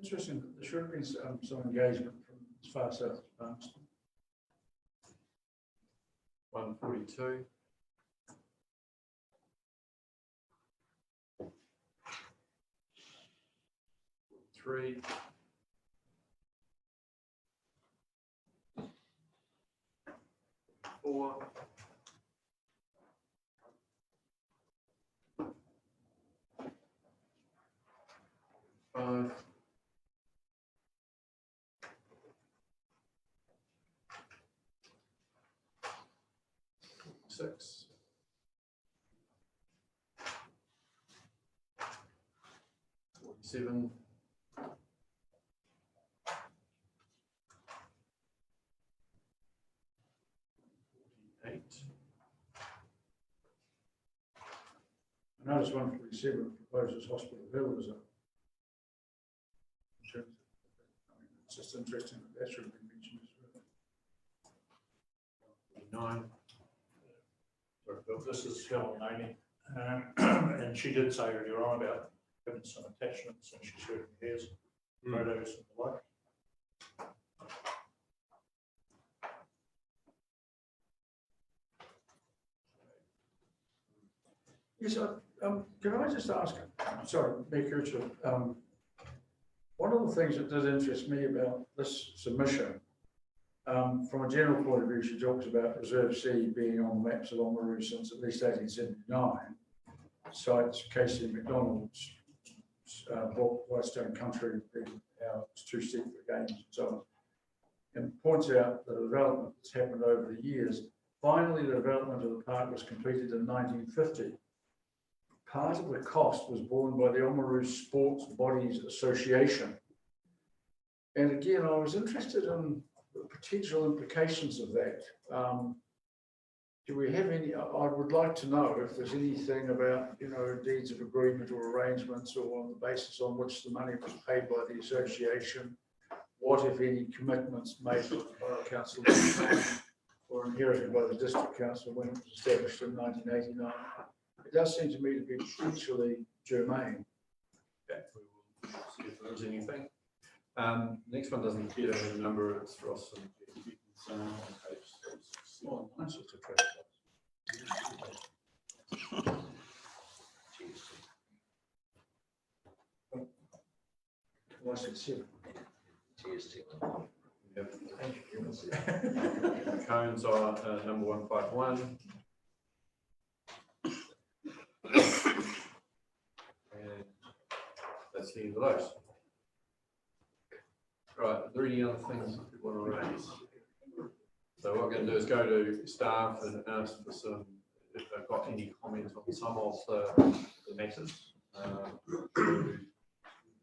Interesting, there should have been some engagement from as far south as Barnstable. 142. 3. 4. 5. 6. 47. 48. I noticed 147 proposes Hospital Hill as a. It's just interesting that that should have been mentioned as well. 9. Sorry, Bill. This is Helen Laney, and she did say earlier on about having some attachments, and she certainly has photos and the like. Yes, can I just ask, sorry, Mayor Kircher, one of the things that did interest me about this submission From a general point of view, she talks about Reserve C being on the maps of Oamaru since at least 1879. Cites Casey McDonald's book, Whitestone Country, being how it's too steep for games and so on. And points out the development that's happened over the years. Finally, the development of the park was completed in 1950. Part of the cost was borne by the Oamaru Sports Bodies Association. And again, I was interested in the potential implications of that. Do we have any, I would like to know if there's anything about, you know, deeds of agreement or arrangements or on the basis on which the money was paid by the association. What, if any, commitments made by the Borough Council or inherited by the District Council when it was established in 1989? It does seem to me to be potentially germane. Yeah, we will see if there's anything. Next one doesn't appear to have a number. It's Ross and small, nice just to track. Was it seven? Yep. Cones are number 151. And that's the end of those. Right, are there any other things that people want to raise? So what we're going to do is go to staff and ask for some, if they've got any comments on some of the matters.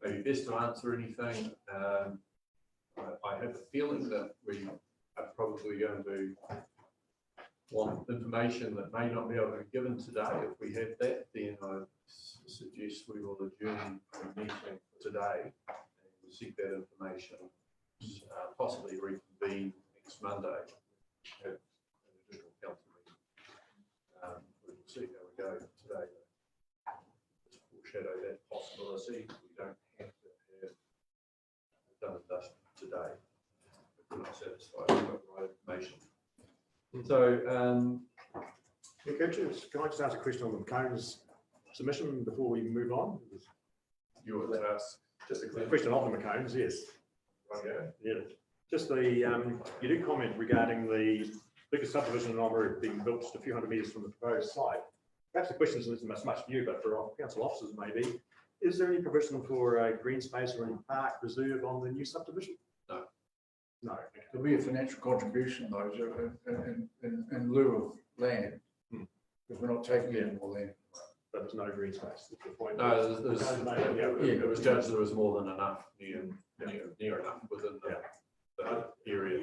Maybe best to answer anything. I have a feeling that we are probably going to want information that may not be able to be given today. If we have that, then I suggest we will adjourn the meeting for today and seek that information, possibly reconvene next Monday. Have an additional council meeting. We'll see how we go today. Just foreshadow that possibility. We don't have to have done and dusted today. If we're not satisfied, we've got the right information. So, can I just ask a question on the Cones submission before we move on? You were to ask. Just a question of the McCones, yes. Okay. Yeah. Just the, you did comment regarding the biggest subdivision in Oamaru being built just a few hundred metres from the proposed site. Perhaps the question isn't as much for you, but for our council officers maybe. Is there any provision for a green space or any park reserve on the new subdivision? No. No. There'll be a financial contribution though in lieu of land, because we're not taking any more land. But there's no green space. That's the point. No, it was judged there was more than enough near enough within the area.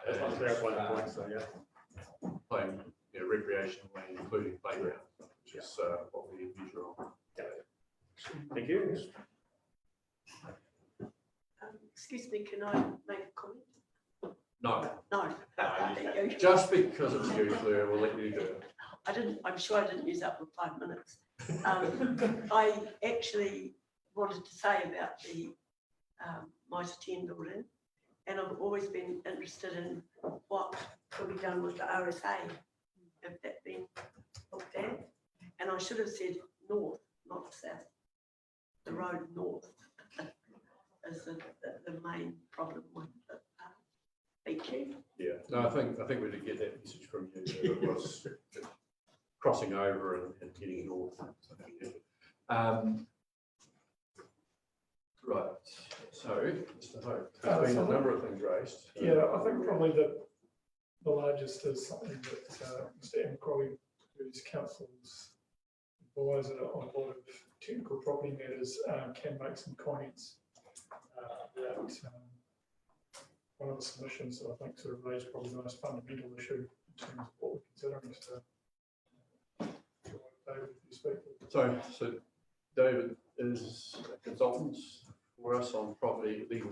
That's not clarifying the point, so yeah. Playing, recreational land, including playground, which is what we measure on. Thank you. Excuse me, can I make a comment? No. No. Thank you. Just because it's you, Claire, we'll let you do it. I'm sure I didn't use up the 5 minutes. I actually wanted to say about the Mitre 10 building, and I've always been interested in what could be done with the RSA, if that been looked at. And I should have said north, not south. The road north is the main problem with the Thank you. Yeah, no, I think we did get that message from you. That it was crossing over and getting north. So, right. So, Mr. Hope, there's been a number of things raised. Yeah, I think probably the largest is something that Mr. M. Crowley, who's council's advisor on a lot of technical property matters, can make some comments about one of the submissions that I think sort of raised probably the most fundamental issue in terms of what we're considering. So, David, if you speak. So David is a consultant for us on legal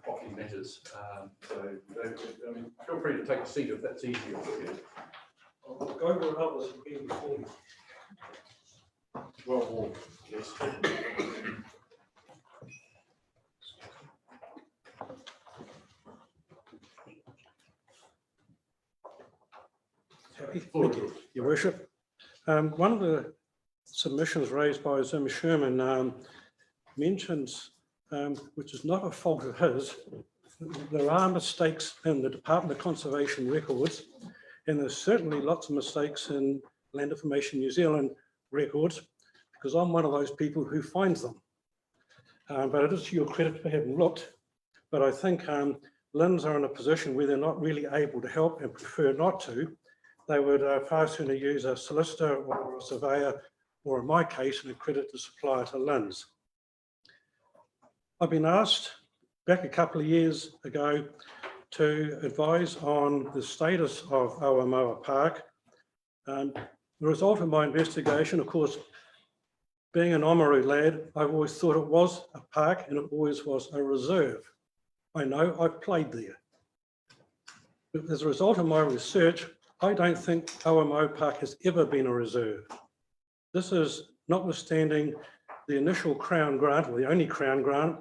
property matters. So David, feel free to take a seat if that's easier for you. I'll go where others have been before me. Well warm, yes. Thank you, Your Worship. One of the submissions raised by Zim Sherman mentions, which is not a fault of his, there are mistakes in the Department of Conservation records, and there's certainly lots of mistakes in Land Information New Zealand records, because I'm one of those people who finds them. But it is to your credit for having looked. But I think LINZ are in a position where they're not really able to help and prefer not to. They would far sooner use a solicitor or a surveyor, or in my case, an accredited supplier to LINZ. I've been asked back a couple of years ago to advise on the status of Awamoa Park. The result of my investigation, of course, being an Oamaru lad, I've always thought it was a park and it always was a reserve. I know, I've played there. But as a result of my research, I don't think Awamoa Park has ever been a reserve. This is notwithstanding the initial Crown grant, or the only Crown grant,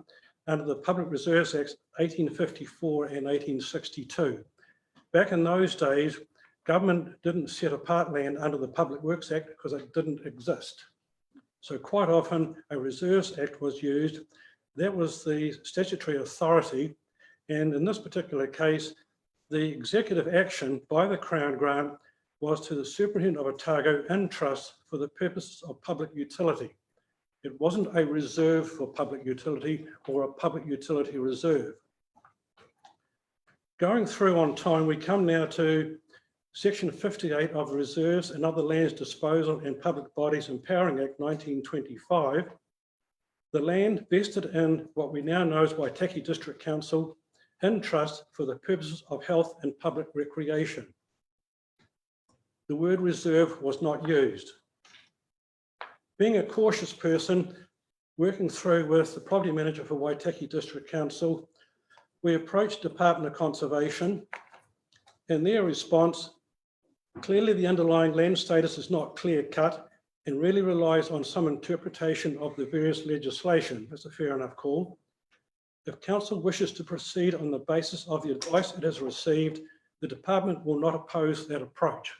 under the Public Reserves Acts 1854 and 1862. Back in those days, government didn't set apart land under the Public Works Act because it didn't exist. So quite often a Reserves Act was used. That was the statutory authority. And in this particular case, the executive action by the Crown grant was to the Superintendent of Otago in trust for the purposes of public utility. It wasn't a reserve for public utility or a public utility reserve. Going through on time, we come now to Section 58 of the Reserves and Other Lands Disposal and Public Bodies Empowering Act 1925. The land vested in what we now know as Waitaki District Council in trust for the purposes of health and public recreation. The word reserve was not used. Being a cautious person, working through with the property manager for Waitaki District Council, we approached Department of Conservation, and their response, clearly the underlying land status is not clear cut and really relies on some interpretation of the various legislation. That's a fair enough call. If council wishes to proceed on the basis of the advice it has received, the department will not oppose that approach.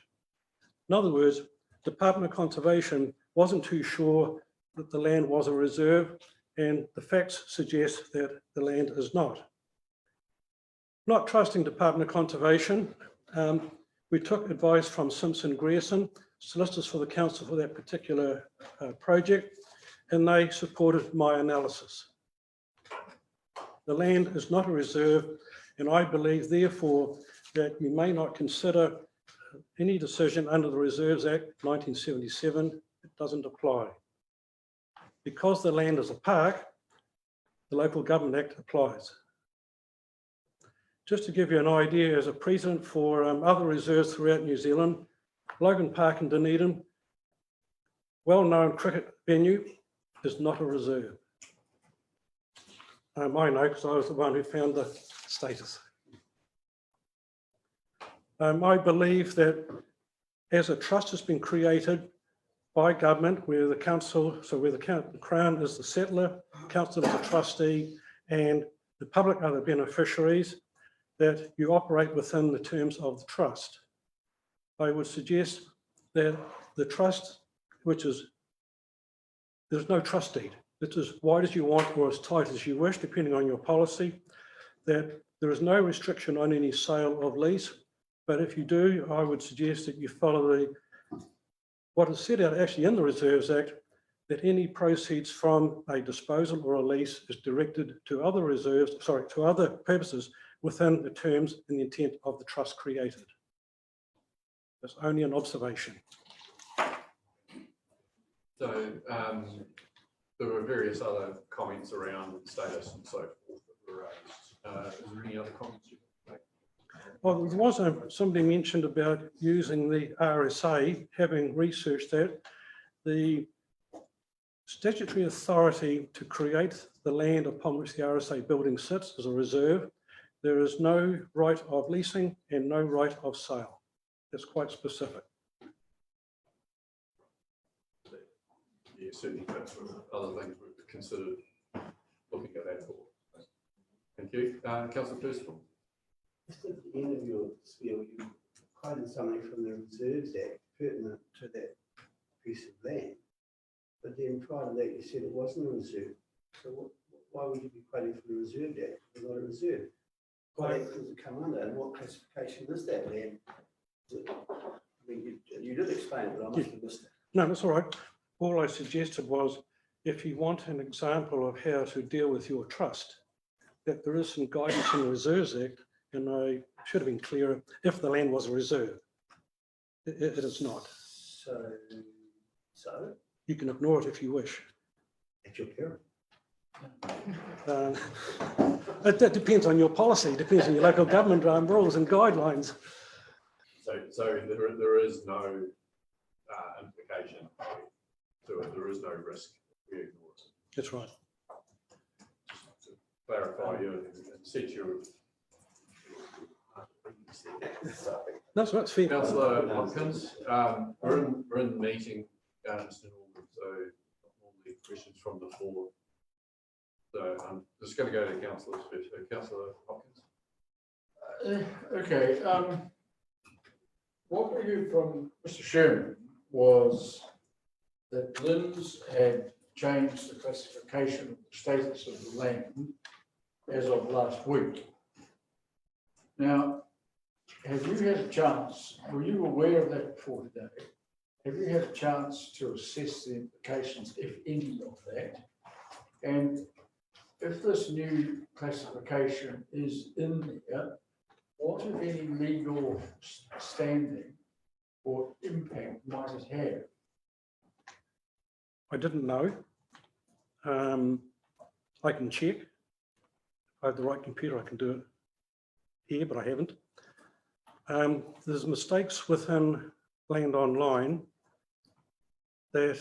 In other words, Department of Conservation wasn't too sure that the land was a reserve, and the facts suggest that the land is not. Not trusting Department of Conservation, we took advice from Simpson Grierson, solicitors for the council for that particular project, and they supported my analysis. The land is not a reserve, and I believe, therefore, that you may not consider any decision under the Reserves Act 1977. It doesn't apply. Because the land is a park, the Local Government Act applies. Just to give you an idea, as a precedent for other reserves throughout New Zealand, Logan Park in Dunedin, well-known cricket venue, is not a reserve. I know because I was the one who found the status. I believe that as a trust has been created by government, where the council, so where the Crown is the settler, council is the trustee, and the public are the beneficiaries, that you operate within the terms of the trust. I would suggest that the trust, which is, there's no trust deed. It's as wide as you want or as tight as you wish, depending on your policy, that there is no restriction on any sale of lease. But if you do, I would suggest that you follow what is set out actually in the Reserves Act, that any proceeds from a disposal or a lease is directed to other reserves, to other purposes within the terms and the intent of the trust created. That's only an observation. So there were various other comments around status and so forth that were raised. Is there any other comments you can make? Well, there was somebody mentioned about using the RSA, having researched that. The statutory authority to create the land upon which the RSA building sits is a reserve. There is no right of leasing and no right of sale. It's quite specific. Yeah, certainly that's other things we've considered looking at that for. Thank you. Councillor Percival. Just at the end of your spiel, you quoted something from the Reserves Act pertinent to that piece of land. But then prior to that, you said it wasn't a reserve. So why would you be quoting from the Reserve Act? It's not a reserve. what act does it come under and what classification is that land? I mean, you did explain it, but I must have missed it. No, that's all right. All I suggested was, if you want an example of how to deal with your trust, that there is some guidance in the Reserves Act, and I should have been clearer, if the land was a reserve. It is not. So? You can ignore it if you wish. It's your parent. It depends on your policy, depends on your local government rules and guidelines. So there is no implication to it. There is no risk. We ignore it. That's right. Just to clarify, you and set your. That's right. It's fair. Councillor Hopkins, we're in the meeting, Mr. Norman, so normally questions from the floor. So I'm just going to go to councillors first. Councillor Hopkins. Okay, what we heard from Mr. Sherman was that Lynn's had changed the classification of the status of the land as of last week. Now, have you had a chance, were you aware of that before today? Have you had a chance to assess the implications, if any, of that? And if this new classification is in there, what, if any, legal standing or impact might it have? I didn't know. I can check. If I have the right computer, I can do it here, but I haven't. There's mistakes within Land Online that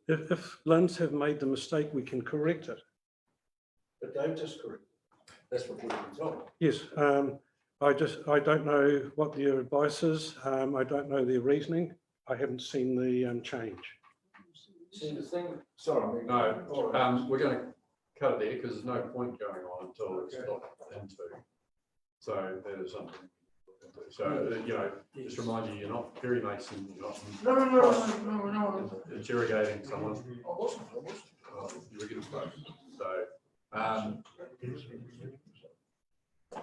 if Lynn's have made the mistake, we can correct it. But don't just correct it. That's what we've been told. Yes, I don't know what their advice is. I don't know their reasoning. I haven't seen the change. See, the thing, sorry. No, we're going to cut it there because there's no point going on until it's looked into. So that is something. So, you know, just remind you, you're not Perry Mason, you're not No. interrogating someone. I wasn't. You were getting spoken.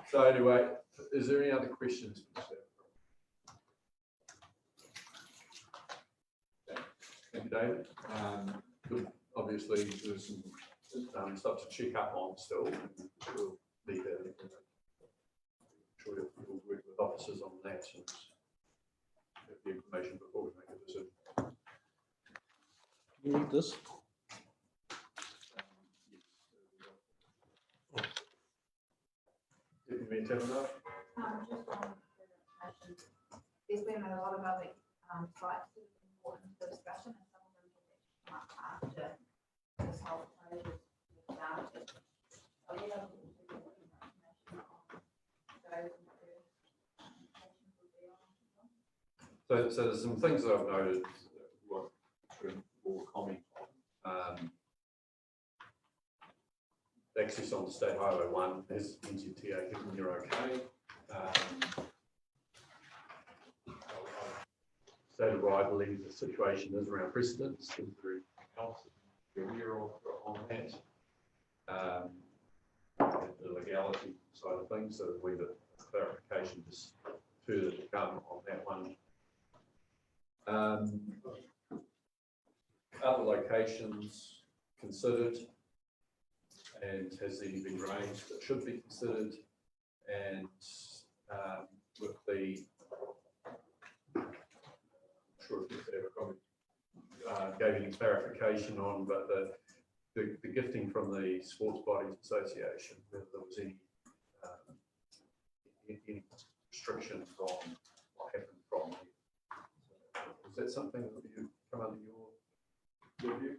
So anyway, is there any other questions? Thank you, David. Obviously, there's some stuff to check up on still. We'll leave that. I'm sure you'll work with officers on that and get the information before we make a decision. You need this? Did you tell them that? There's been a lot of other sites that are important for discussion, and some of them have come up after this whole project started. So we have information on those. So there's some things that I've noted what more comment on. Access on State Highway 1 has NZTA given you're okay. Stated right, I believe the situation is around precedents. Is there anything else that you're aware of on that? The legality side of things, so we have a clarification just further to come on that one. Other locations considered, and has any been raised that should be considered, and with the sure if you have a comment, gave any clarification on, but the gifting from the Sports Bodies Association, whether there was any restrictions on what happened from here. Is that something that you come under your view?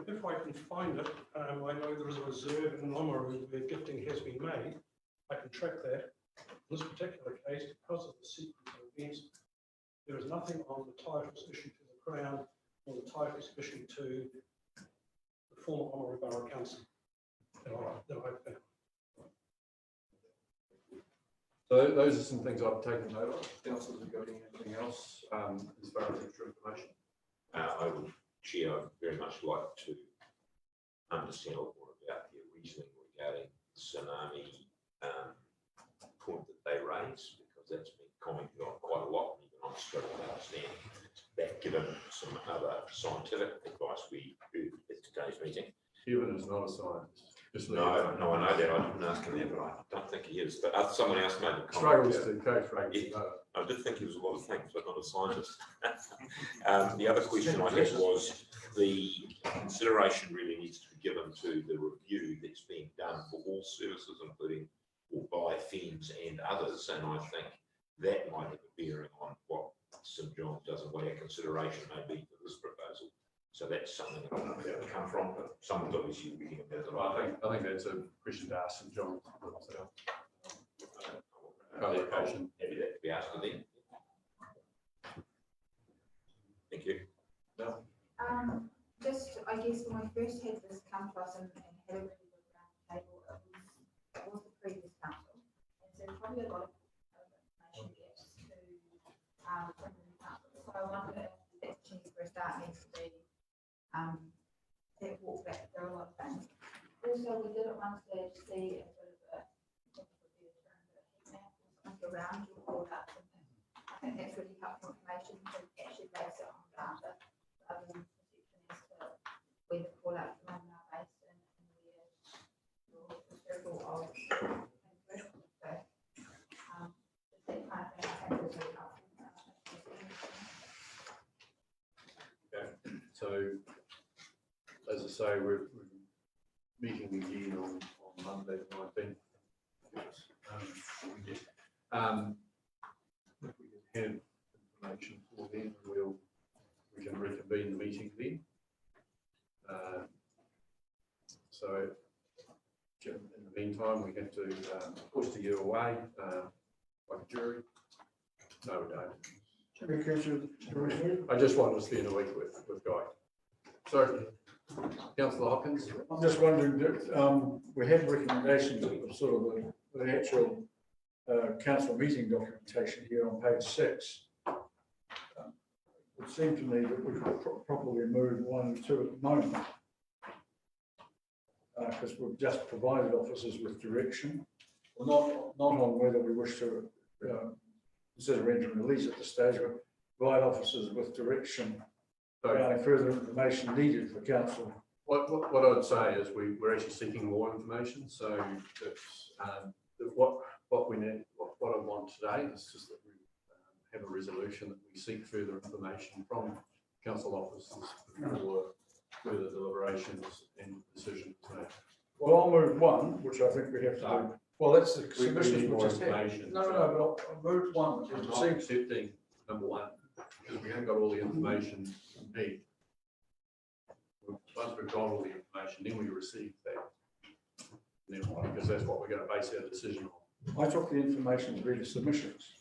If I can find it, I know there is a reserve in Oamaru where gifting has been made. I can track that. In this particular case, because of the sequence of events, there is nothing on the titles issued to the Crown or the titles issued to the former Oamaru Borough Council that I found. So those are some things I've taken note of. Councillors, have you got anything else as far as extra information? I would, Chair, I'd very much like to understand a lot more about the reasoning regarding tsunami given some other scientific advice we heard at today's meeting. Kevin is not a scientist. Just No, I know that. I didn't ask him that, but I don't think he is. But someone else made a comment. Struggles to coach rugby. I did think he was a lot of things, but not a scientist. The other question I had was the consideration really needs to be given to the review that's being done for all services, including or by FEMS and others. And I think that might have a bearing on what St John's does and what our consideration may be for this proposal. So that's something that I don't know where it would come from, but someone's obviously reading about it. I think that's a question to ask St John's. Allocation. Maybe that could be asked to them. Thank you. No. Just, I guess when we first had this come to us and had a really good round table, it was the previous council. And so probably a lot of information gaps to from the new council. So I wonder if the opportunity for a start needs to be that walk back through a lot of things. Also, we did at one stage see a bit of a heat map around your product. I think that's really helpful information to actually base it on data rather than perception as to where the call-out phenomena are based and where your historical of and so that kind of thing I think is really helpful. Okay, so as I say, we're meeting again on Monday the 19th. If we can have information for them, we can reconvene the meeting then. So in the meantime, we have to push the year away like a jury. No, we don't. I just wanted to spend a week with Guy. So, Councillor Hopkins. I'm just wondering, we had recommendations of sort of the actual council meeting documentation here on page 6. It seemed to me that we could probably move 1 and 2 at the moment. Because we've just provided officers with direction, well, not on whether we wish to consider entering the lease at this stage, but provide officers with direction regarding further information needed for council. What I would say is we're actually seeking more information. So it's, what we need, what I want today is just that we have a resolution that we seek further information from council officers for further deliberations and decisions made. Well, I'll move 1, which I think we have to do. Well, that's the submissions more we just had. information. No, but I'll move 1. I'm not accepting number 1 because we haven't got all the information we need. Once we've got all the information, then we receive that. Then, because that's what we're going to base our decision on. I took the information to read the submissions.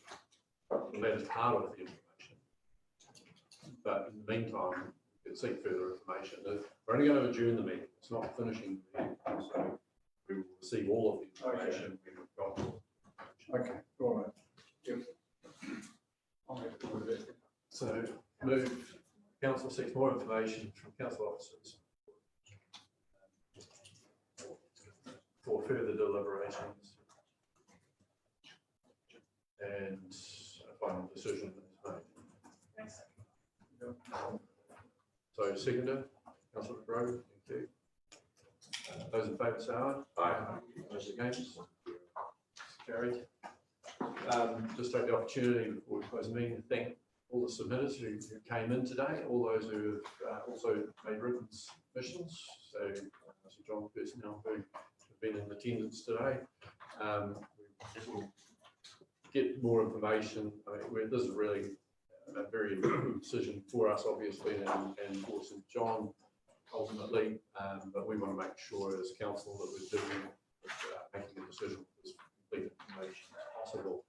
Well, that is part of the information. But in the meantime, we can seek further information. We're only going to adjourn the meeting. It's not finishing the meeting. So we will receive all of the information we've got. Okay, all right. Yep. So move, council seeks more information from council officers for further deliberations and a final decision is made. So seconder, Councillor Grove, thank you. Those in favour say aye. Aye. Those against? Carried. Just take the opportunity before we close the meeting to thank all the submitters who came in today, all those who have also made written submissions. So, Sir John personnel who have been in attendance today. We will get more information. I mean, this is really a very important decision for us, obviously, and for St John ultimately. But we want to make sure as council that we're doing making a decision with as complete information as possible,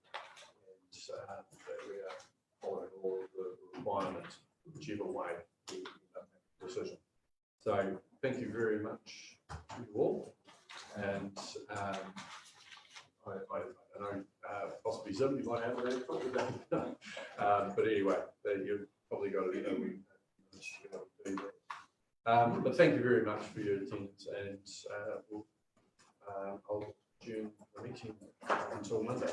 and that we are following all of the requirements, whichever way we make a decision. So thank you very much to you all, and I know possibly Zim, you might have that, but anyway, you've probably got to know we do that. But thank you very much for your attendance, and I'll adjourn the meeting until Monday.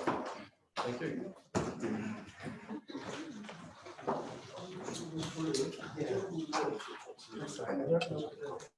Thank you. I don't know.